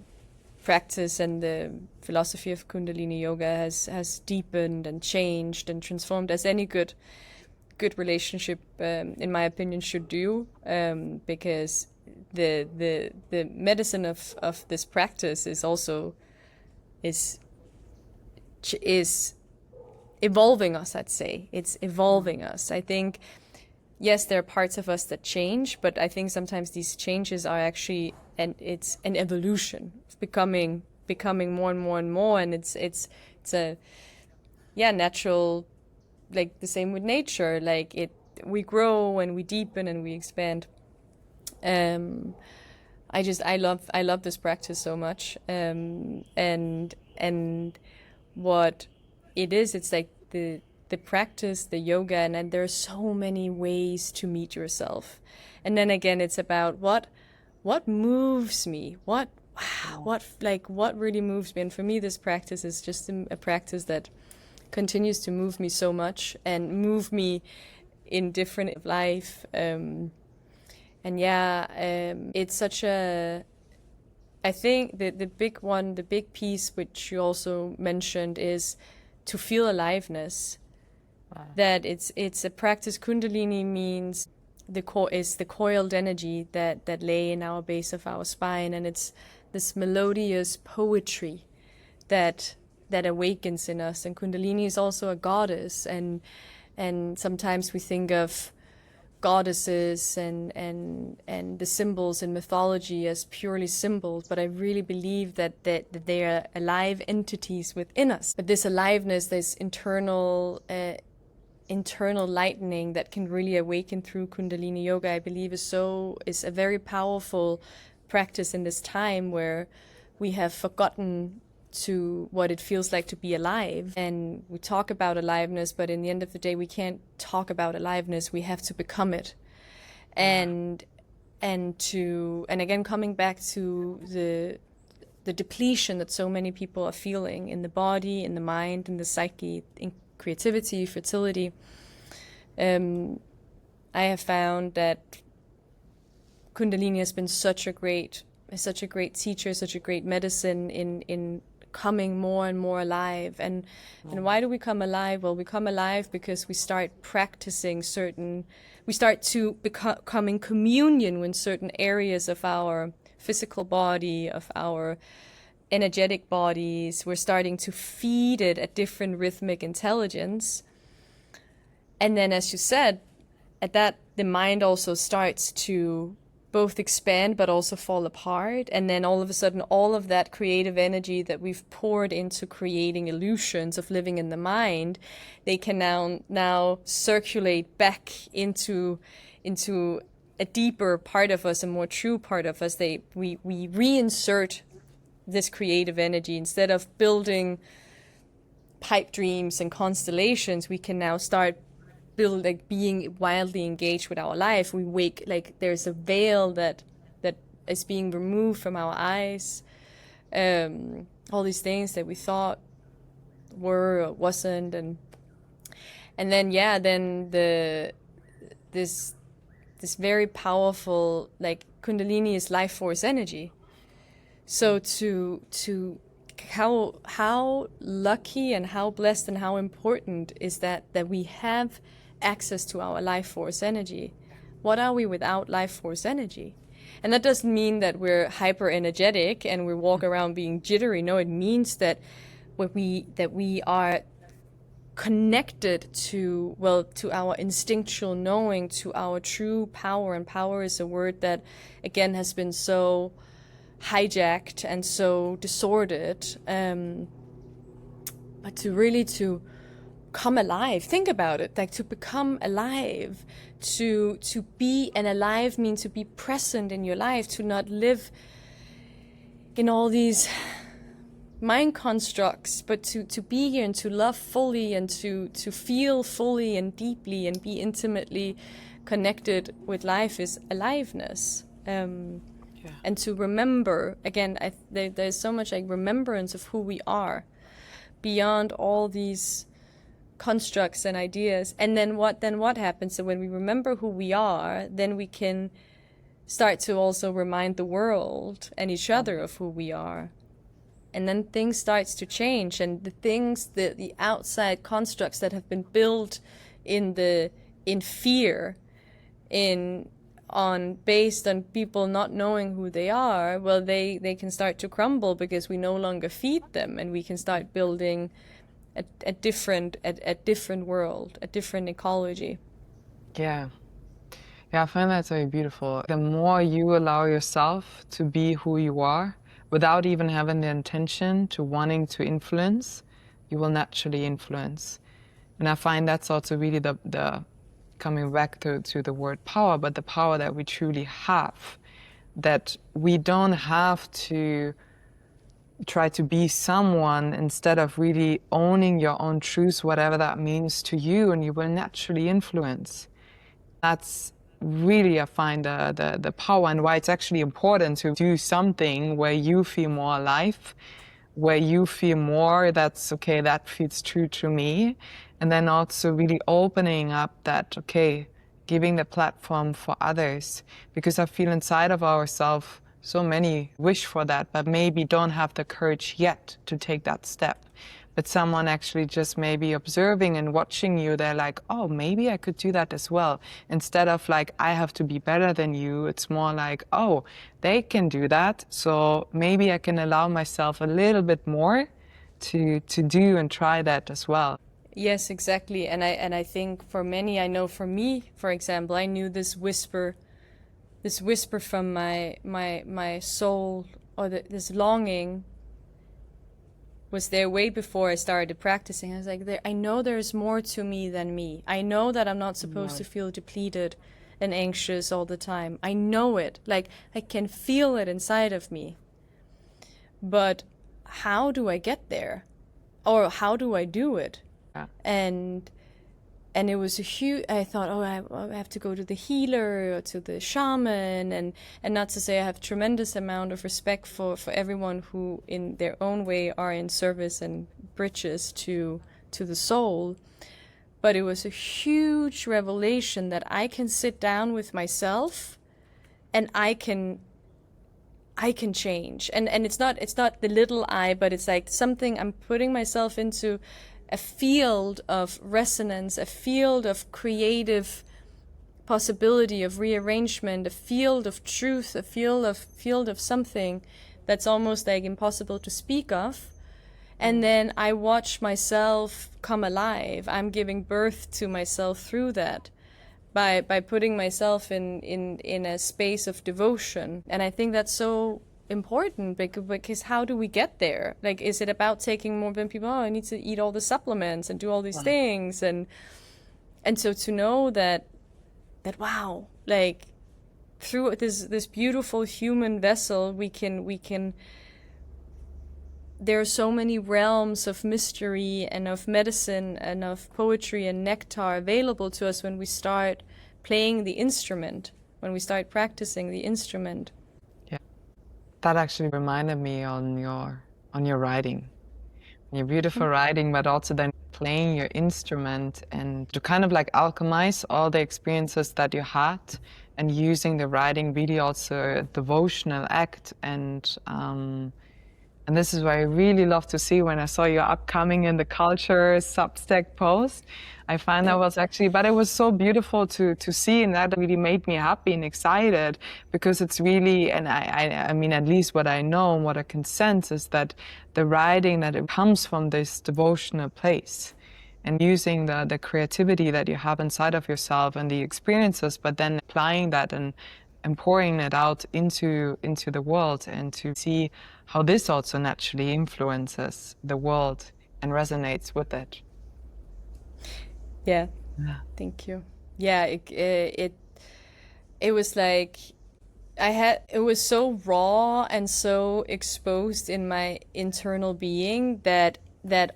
practice and the philosophy of Kundalini Yoga has deepened and changed and transformed, as any good relationship, in my opinion, should do, because the medicine of this practice is also is evolving us. I'd say it's evolving us. I think, yes, there are parts of us that change, but I think sometimes these changes are actually, and it's an evolution of becoming more and more and more, and it's a natural, like the same with nature, like we grow and we deepen and we expand. I love this practice so much, and what it is, it's like the practice, the yoga, and then there are so many ways to meet yourself. And then again, it's about what moves me, what really moves me. And for me, this practice is just a practice that continues to move me so much and move me in different life. It's such a, I think the big piece, which you also mentioned, is to feel aliveness. Wow. That it's a practice. Kundalini means the coiled energy that lay in our base of our spine, and it's this melodious poetry that awakens in us. And Kundalini is also a goddess, and sometimes we think of goddesses and the symbols in mythology as purely symbols, but I really believe that they are alive entities within us. But this aliveness, this internal lightening that can really awaken through Kundalini Yoga, I believe is a very powerful practice in this time where we have forgotten to what it feels like to be alive. And we talk about aliveness, but in the end of the day, we can't talk about aliveness. We have to become it. And again, coming back to the depletion that so many people are feeling in the body, in the mind, in the psyche, in creativity, fertility. I have found that Kundalini has been such a great teacher, such a great medicine in coming more and more alive. And why do we come alive? Well, we come alive because we start practicing we start to become in communion with certain areas of our physical body, of our energetic bodies. We're starting to feed it a different rhythmic intelligence. And then, as you said, at that, the mind also starts to both expand but also fall apart. And then all of a sudden, all of that creative energy that we've poured into creating illusions of living in the mind, they can now circulate back into a deeper part of us, a more true part of us. We reinsert this creative energy. Instead of building pipe dreams and constellations, we can now start being wildly engaged with our life. We wake, like there's a veil that is being removed from our eyes. All these things that we thought were or wasn't, and then this very powerful, like, Kundalini is life force energy. So how lucky and how blessed and how important is that we have access to our life force energy. What are we without life force energy? And that doesn't mean that we're hyper energetic and we walk around being jittery. No, it means that we are connected to our instinctual knowing, to our true power. And power is a word that, again, has been so hijacked and so disordered. But to come alive, think about it, like to become alive, to be, and alive means to be present in your life, to not live in all these mind constructs, but to be here and to love fully and to feel fully and deeply and be intimately connected with life is aliveness. And to remember, again, there's so much like remembrance of who we are beyond all these constructs and ideas. And then what happens? So when we remember who we are, then we can start to also remind the world and each other of who we are. And then things starts to change, and the outside constructs that have been built in fear, based on people not knowing who they are, well, they can start to crumble because we no longer feed them, and we can start building a different world, a different ecology. Yeah, I find that very beautiful. The more you allow yourself to be who you are, without even having the intention to wanting to influence, you will naturally influence. And I find that's also really the coming back to the word power, but the power that we truly have, that we don't have to try to be someone, instead of really owning your own truth, whatever that means to you, and you will naturally influence. That's really, I find, the power, and why it's actually important to do something where you feel more alive, where you feel more that's okay, that feels true to me. And then also really opening up that, okay, giving the platform for others, because I feel inside of ourselves so many wish for that, but maybe don't have the courage yet to take that step. But someone actually just maybe observing and watching you, they're like, oh, maybe I could do that as well. Instead of like, I have to be better than you, it's more like, oh, they can do that, so maybe I can allow myself a little bit more to do and try that as well. Yes, exactly. And I think for many, I know for me, for example, I knew this whisper from my soul, or this longing was there way before I started practicing. I was like, I know there's more to me than me. I know that I'm not supposed to feel depleted and anxious all the time. I know it. Like, I can feel it inside of me. But how do I get there? Or how do I do it? Yeah. And it was a huge, I thought, oh, I have to go to the healer or to the shaman, and not to say I have tremendous amount of respect for everyone who in their own way are in service and bridges to the soul. But it was a huge revelation that I can sit down with myself and I can I can change. And it's not the little I, but it's like something I'm putting myself into, a field of resonance, a field of creative possibility, of rearrangement, a field of truth, a field of something that's almost like impossible to speak of. And then I watch myself come alive. I'm giving birth to myself through that by putting myself in a space of devotion. And I think that's so important, because how do we get there? Like, is it about taking more than people, I need to eat all the supplements and do all these things? And so to know that wow, like through this beautiful human vessel, we can there are so many realms of mystery and of medicine and of poetry and nectar available to us when we start playing the instrument, when we start practicing the instrument. Yeah, that actually reminded me on your writing, your beautiful writing, but also then playing your instrument and to kind of like alchemize all the experiences that you had, and using the writing really also a devotional act. And this is what I really love to see when I saw your upcoming in the culture Substack post. I find that was actually, but it was so beautiful to see, and that really made me happy and excited, because it's really, and I mean, at least what I know and what I can sense is that the writing, that it comes from this devotional place, and using the creativity that you have inside of yourself and the experiences, but then applying that and pouring it out into the world, and to see how this also naturally influences the world and resonates with it. Yeah. Thank you. Yeah, it was like it was so raw and so exposed in my internal being that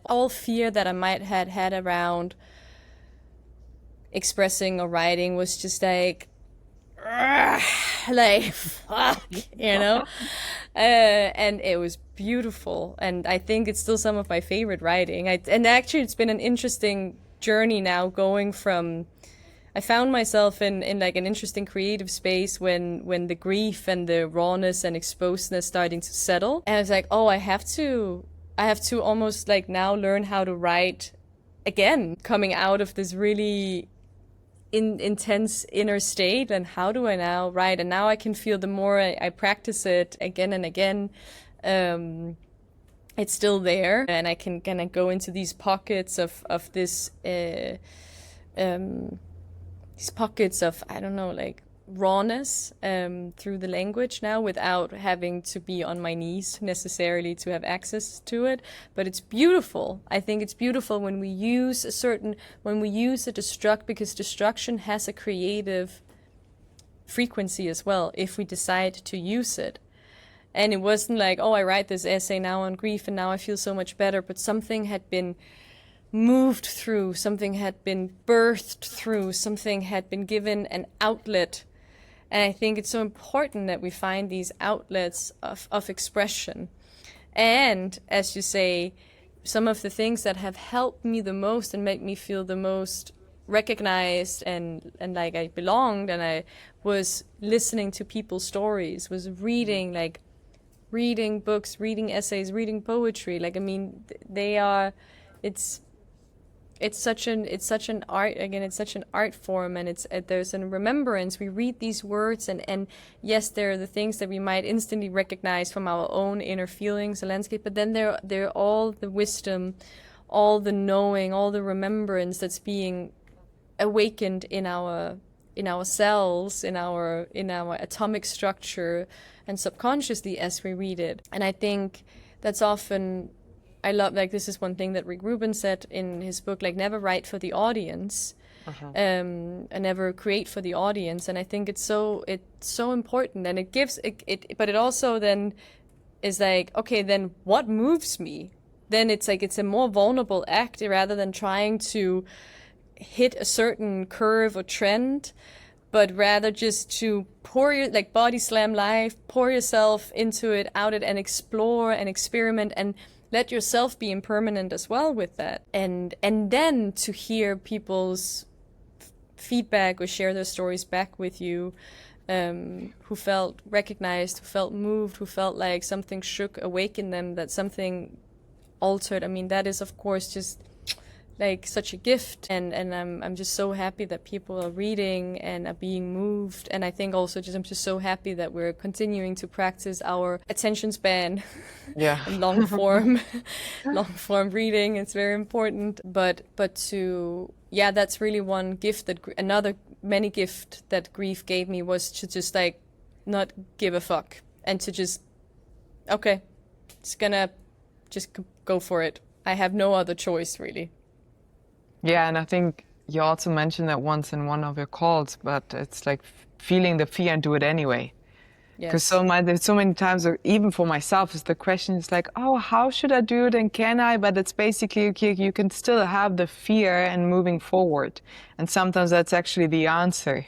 all fear that I might have had around expressing or writing was just like fuck, and it was beautiful, and I think it's still some of my favorite writing. And actually it's been an interesting journey now, going from, I found myself in like an interesting creative space when the grief and the rawness and exposedness starting to settle, and I was like, oh, I have to almost like now learn how to write again, coming out of this really intense inner state. And how do I now write? And now I can feel, the more I practice it again and again, it's still there, and I can kind of go into these pockets of this these pockets of, I don't know, like rawness through the language now, without having to be on my knees necessarily to have access to it. But it's beautiful. I think it's beautiful when we use a destruct, because destruction has a creative frequency as well, if we decide to use it. And it wasn't like, oh, I write this essay now on grief and now I feel so much better, but something had been moved through, something had been birthed through, something had been given an outlet. And I think it's so important that we find these outlets of expression. And as you say, some of the things that have helped me the most and made me feel the most recognized and like I belonged, and I was listening to people's stories, was reading books, reading essays, reading poetry. Like, I mean, it's such an art, again, it's such an art form, and there's a remembrance. We read these words, and yes, there are the things that we might instantly recognize from our own inner feelings, the landscape, but then there are all the wisdom, all the knowing, all the remembrance that's being awakened in our cells, in our atomic structure, and subconsciously as we read it. And I think that's often, I love, like, this is one thing that Rick Rubin said in his book, like, never write for the audience, and never create for the audience. And I think it's so important, and it gives it, but it also then is like, okay, then what moves me? Then it's like, it's a more vulnerable act, rather than trying to hit a certain curve or trend, but rather just to pour like body slam life, pour yourself into it, out it, and explore and experiment, and let yourself be impermanent as well with that. And then to hear people's feedback or share their stories back with you, who felt recognized, who felt moved, who felt like something shook, awakened them, that something altered. I mean, that is of course just like such a gift, and I'm just so happy that people are reading and are being moved. And I think also I'm just so happy that we're continuing to practice our attention span Yeah. and long form reading. It's very important. But to, yeah, that's really one gift that another many gift that grief gave me, was to just like not give a fuck, and to just, okay, it's gonna just go for it. I have no other choice, really. Yeah, and I think you also mentioned that once in one of your calls, but it's like feeling the fear and do it anyway. Because Yes. there's so many times, or even for myself, is the question is like, oh, how should I do it and can I? But it's basically, okay, you can still have the fear and moving forward. And sometimes that's actually the answer.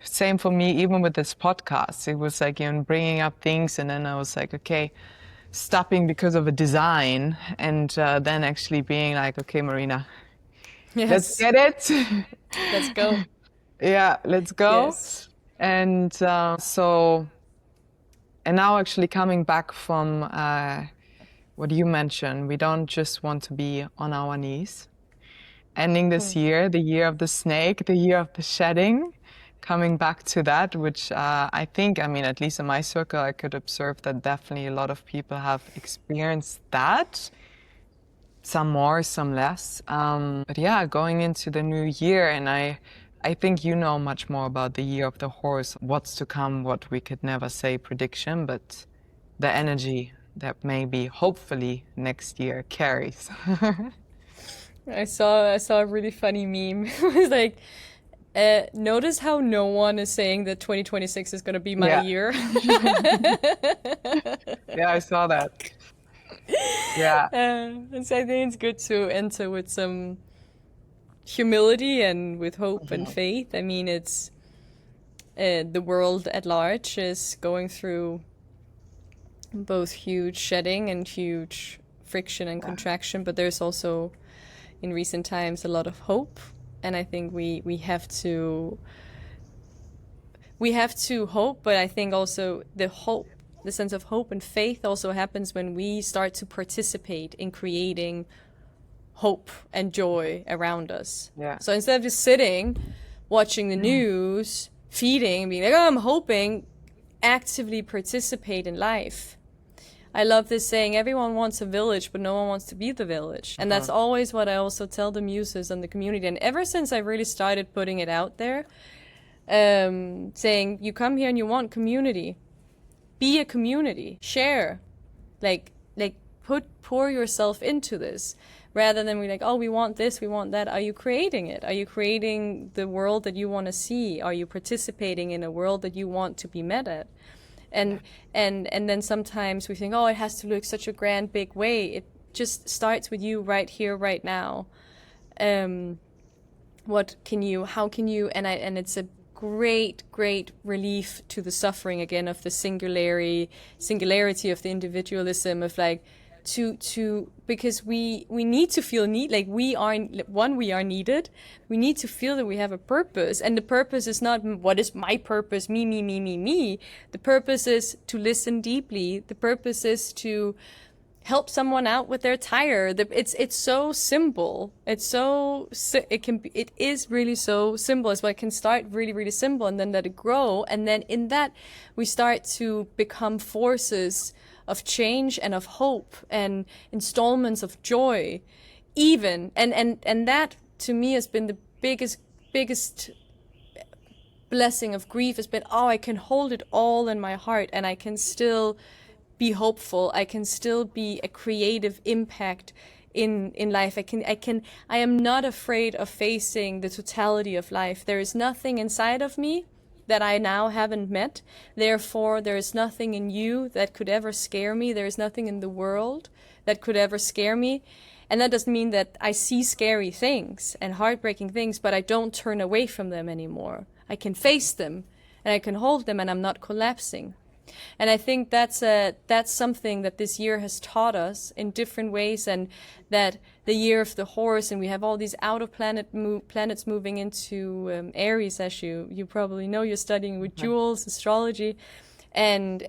Same for me, even with this podcast. It was like, bringing up things, and then I was like, okay, stopping because of a design, and then actually being like, okay, Marina, let's Yes. get it. Let's go. Yeah, let's go. Yes. And and now actually coming back from what you mentioned, we don't just want to be on our knees. Ending this year, the year of the snake, the year of the shedding, coming back to that, which I think, I mean, at least in my circle, I could observe that definitely a lot of people have experienced that. Some more, some less. But yeah, going into the new year, and I think you know much more about the year of the horse, what's to come, what we could never say prediction, but the energy that maybe, hopefully, next year carries. I saw a really funny meme. It was like, notice how no one is saying that 2026 is going to be my Yeah. year. Yeah, I saw that. Yeah. And so I think it's good to enter with some humility and with hope and faith. I mean, it's the world at large is going through both huge shedding and huge friction and contraction, but there's also in recent times a lot of hope. And I think we have to hope, but I think also the sense of hope and faith also happens when we start to participate in creating hope and joy around us. Yeah. So instead of just sitting, watching the news, feeding, being like, oh, I'm hoping, actively participate in life. I love this saying, everyone wants a village, but no one wants to be the village. And that's always what I also tell the muses and the community. And ever since I really started putting it out there, saying, you come here and you want community. Be a community. Share. Like pour yourself into this. Rather than be like, oh, we want this, we want that. Are you creating it? Are you creating the world that you want to see? Are you participating in a world that you want to be met at? And then sometimes we think, oh, it has to look such a grand, big way. It just starts with you right here, right now. How can you, and it's a great relief to the suffering again of the singularity of the individualism of like, because we need to feel like we are needed. We need to feel that we have a purpose, and the purpose is not what is my purpose, me. The purpose is to listen deeply. The purpose is to help someone out with their tire. It's so simple. It is really so simple. It's why it can start really simple and then let it grow, and then in that we start to become forces of change and of hope and installments of joy, even and that to me has been the biggest blessing of grief, has been, oh, I can hold it all in my heart and I can still be hopeful. I can still be a creative impact in life. I am not afraid of facing the totality of life. There is nothing inside of me that I now haven't met. Therefore, there is nothing in you that could ever scare me. There is nothing in the world that could ever scare me. And that doesn't mean that I see scary things and heartbreaking things, but I don't turn away from them anymore. I can face them and I can hold them and I'm not collapsing. And I think that's something that this year has taught us in different ways, and that the year of the horse, and we have all these out of planets moving into Aries, as you probably know, you're studying with Jules astrology, and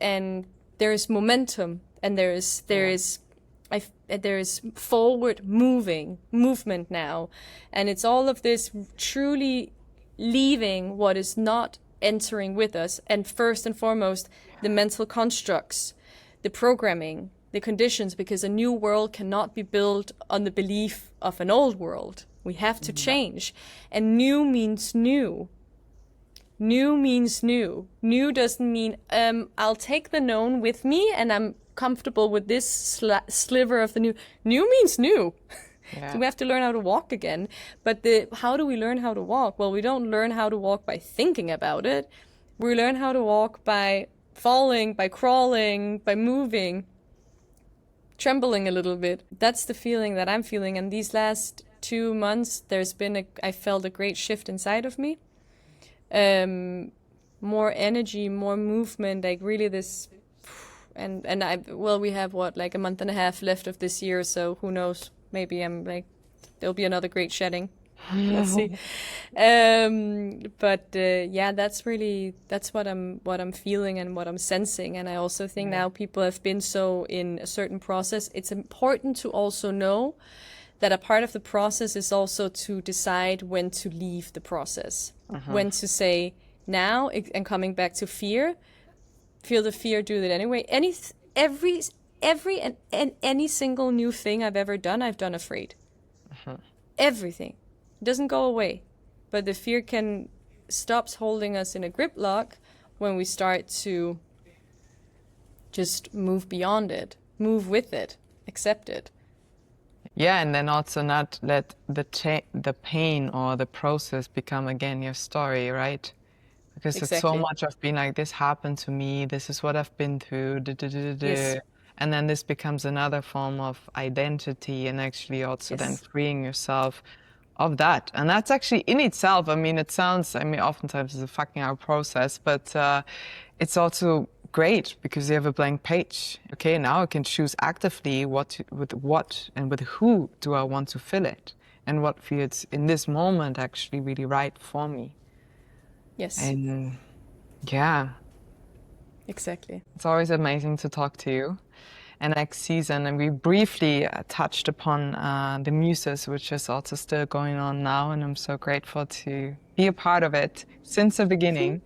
there is momentum, and there is forward movement now, and it's all of this truly leaving what is not entering with us, and first and foremost the mental constructs, the programming, the conditions, because a new world cannot be built on the belief of an old world. We have to change, and new means new. New means new. New doesn't mean I'll take the known with me and I'm comfortable with this sliver of the new. New means new. Yeah. So we have to learn how to walk again. But how do we learn how to walk? Well, we don't learn how to walk by thinking about it. We learn how to walk by falling, by crawling, by moving, trembling a little bit. That's the feeling that I'm feeling. And these last 2 months, I felt a great shift inside of me. More energy, more movement, like really this. And we have like a month and a half left of this year, so who knows? Maybe there'll be another great shedding. Let's see. That's what I'm feeling and what I'm sensing. And I also think now people have been so in a certain process. It's important to also know that a part of the process is also to decide when to leave the process, when to say now, and coming back to fear, feel the fear, do that anyway. Any single new thing I've ever done, I've done afraid. Everything. It doesn't go away. But the fear stops holding us in a grip lock when we start to just move beyond it, move with it, accept it. Yeah, and then also not let the pain or the process become again your story, right? Because It's so much of being like, this happened to me, this is what I've been through, yes. And then this becomes another form of identity, and actually also then freeing yourself of that. And that's actually in itself, oftentimes it's a fucking hard process, but it's also great because you have a blank page. Okay, now I can choose actively with what and with who do I want to fill it, and what feels in this moment actually really right for me. Yes. And yeah. Exactly. It's always amazing to talk to you. And next season, and we briefly touched upon the MUSES, which is also still going on now, and I'm so grateful to be a part of it since the beginning.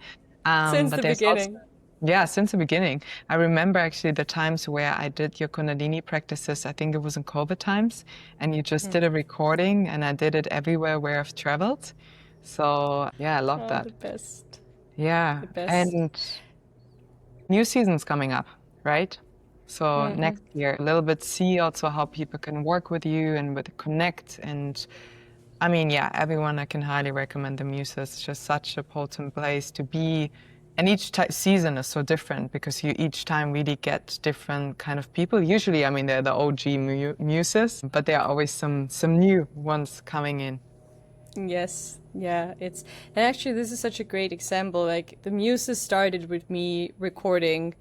Since the beginning. Since the beginning. I remember actually the times where I did your Kundalini practices. I think it was in COVID times, and you just did a recording, and I did it everywhere where I've traveled. So yeah, I love that. The best. Yeah, the best. And new season's coming up, right? So next year, a little bit see also how people can work with you and with connect. And everyone, I can highly recommend the MUSES. It's just such a potent place to be. And each season is so different because you each time really get different kind of people. Usually, they're the OG MUSES, but there are always some new ones coming in. Yes, yeah, and actually this is such a great example. Like the MUSES started with me recording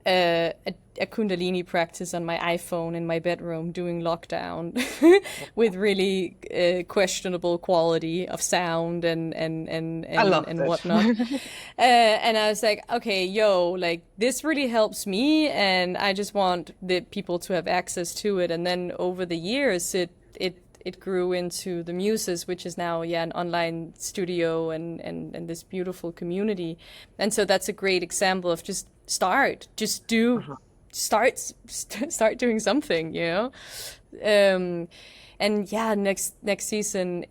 a Kundalini practice on my iPhone in my bedroom during lockdown with really questionable quality of sound and whatnot. And I was like, okay, this really helps me, and I just want the people to have access to it. And then over the years, it grew into the MUSES, which is now an online studio and this beautiful community. And so that's a great example of just start doing something, next season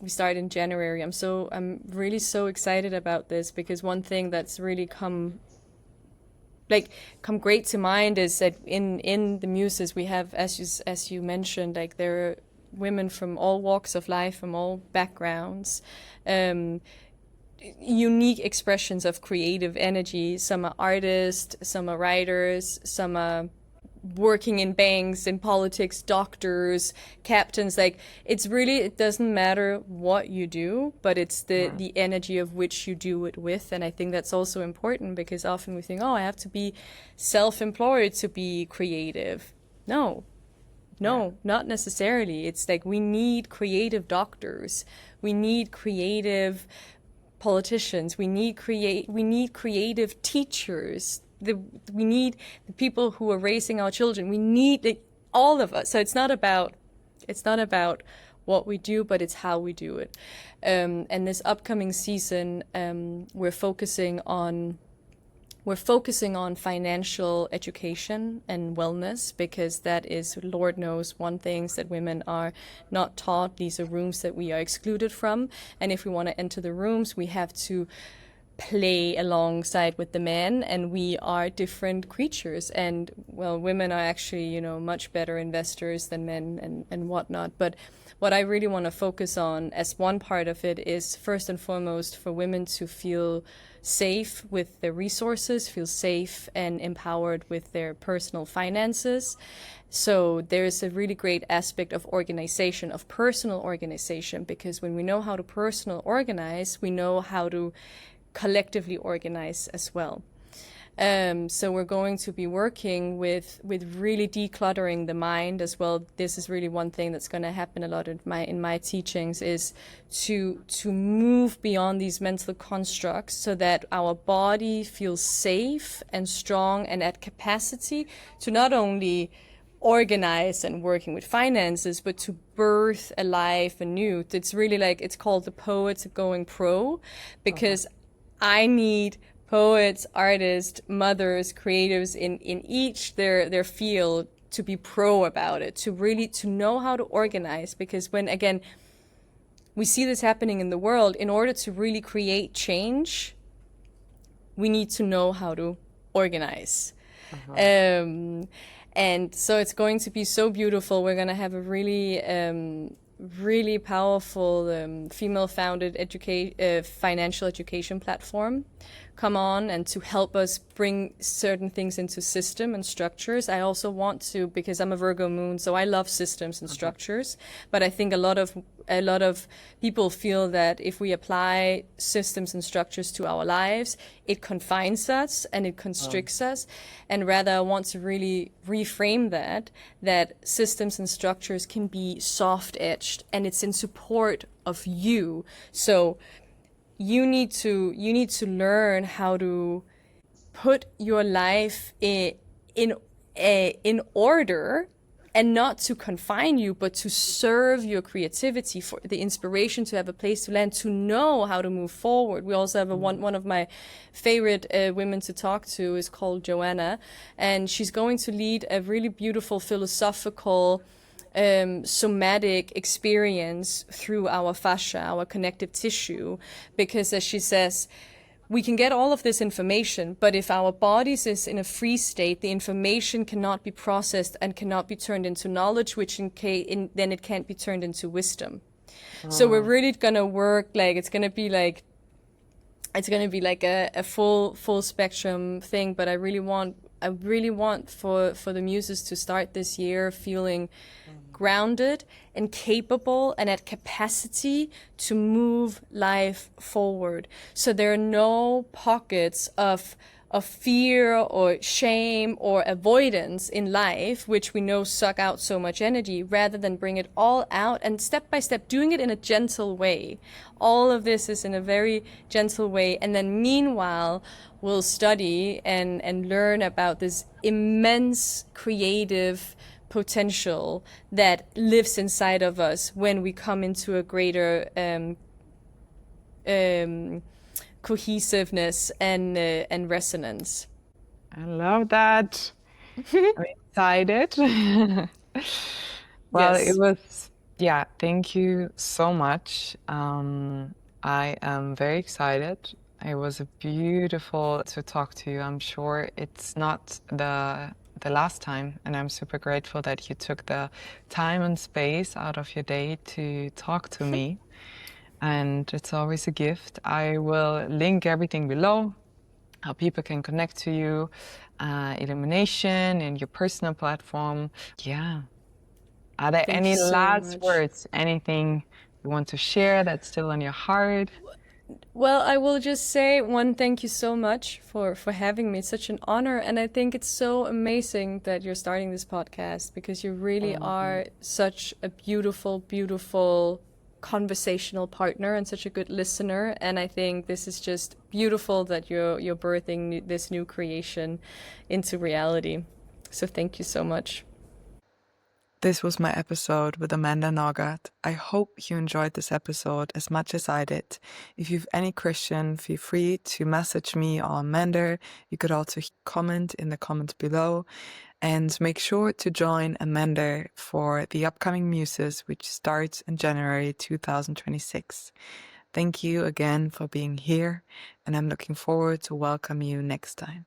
we start in January. I'm really so excited about this, because one thing that's really come great to mind is that in the MUSES we have, as you mentioned, there are women from all walks of life, from all backgrounds, unique expressions of creative energy. Some are artists, some are writers, some are working in banks, in politics, doctors, captains. Like, it's really, it doesn't matter what you do, but it's the energy of which you do it with. And I think that's also important, because often we think, oh, I have to be self-employed to be creative. No, not necessarily. It's like, we need creative doctors. We need creative politicians. We need creative teachers. We need the people who are raising our children. We need all of us. So it's not about what we do, but it's how we do it. And this upcoming season, we're focusing on financial education and wellness, because that is, Lord knows, one thing that women are not taught. These are rooms that we are excluded from. And if we want to enter the rooms, we have to play alongside with the men, and we are different creatures. And well, women are actually, much better investors than men and whatnot. But what I really want to focus on as one part of it is, first and foremost, for women to feel safe with their resources, feel safe and empowered with their personal finances. So there's a really great aspect of organization, of personal organization, because when we know how to personal organize, we know how to collectively organize as well. So we're going to be working with really decluttering the mind as well. This is really one thing that's going to happen a lot in my teachings, is to move beyond these mental constructs, so that our body feels safe and strong and at capacity to not only organize and working with finances, but to birth a life anew. It's really like, it's called the poets going pro, because I need poets, artists, mothers, creatives in each their field to be pro about it, to know how to organize. Because when, again, we see this happening in the world, in order to really create change, we need to know how to organize. And so it's going to be so beautiful. We're going to have a really powerful female-founded financial education platform come on, and to help us bring certain things into system and structures. I also want to, because I'm a Virgo moon, so I love systems and structures, but I think a lot of people feel that if we apply systems and structures to our lives, it confines us and it constricts us. And rather, I want to really reframe that systems and structures can be soft-edged, and it's in support of you. So you need to learn how to put your life in order, and not to confine you, but to serve your creativity, for the inspiration, to have a place to land, to know how to move forward. We also have one of my favorite women to talk to is called Joanna, and she's going to lead a really beautiful philosophical somatic experience through our fascia, our connective tissue, because, as she says, we can get all of this information, but if our bodies is in a free state, the information cannot be processed and cannot be turned into knowledge, which then it can't be turned into wisdom. So we're really gonna work, like, it's gonna be like a full spectrum thing. But I really want for the muses to start this year feeling grounded and capable and at capacity to move life forward. So there are no pockets of fear or shame or avoidance in life, which we know suck out so much energy, rather than bring it all out, and step by step doing it in a gentle way. All of this is in a very gentle way. And then meanwhile, we'll study and learn about this immense creative potential that lives inside of us when we come into a greater cohesiveness and resonance. I love that. I'm excited. Well, Yes. it was, thank you so much. I am very excited. It was beautiful to talk to you. I'm sure it's not the last time, and I'm super grateful that you took the time and space out of your day to talk to me. And it's always a gift. I will link everything below. how people can connect to you, Illumination, and your personal platform. Yeah. Are there Thank any you so last much. words? Anything you want to share that's still on your heart? Well, I will just say one, thank you so much for having me. It's such an honor, and I think it's so amazing that you're starting this podcast because you really are such a beautiful, beautiful conversational partner and such a good listener. And I think this is just beautiful that you're birthing this new creation into reality. So thank you so much. This was my episode with Amanda Norgaard. I hope you enjoyed this episode as much as I did. If you have any question, feel free to message me or Amanda. You could also comment in the comments below. And make sure to join Amanda for the upcoming MUSES, which starts in January 2026. Thank you again for being here, and I'm looking forward to welcome you next time.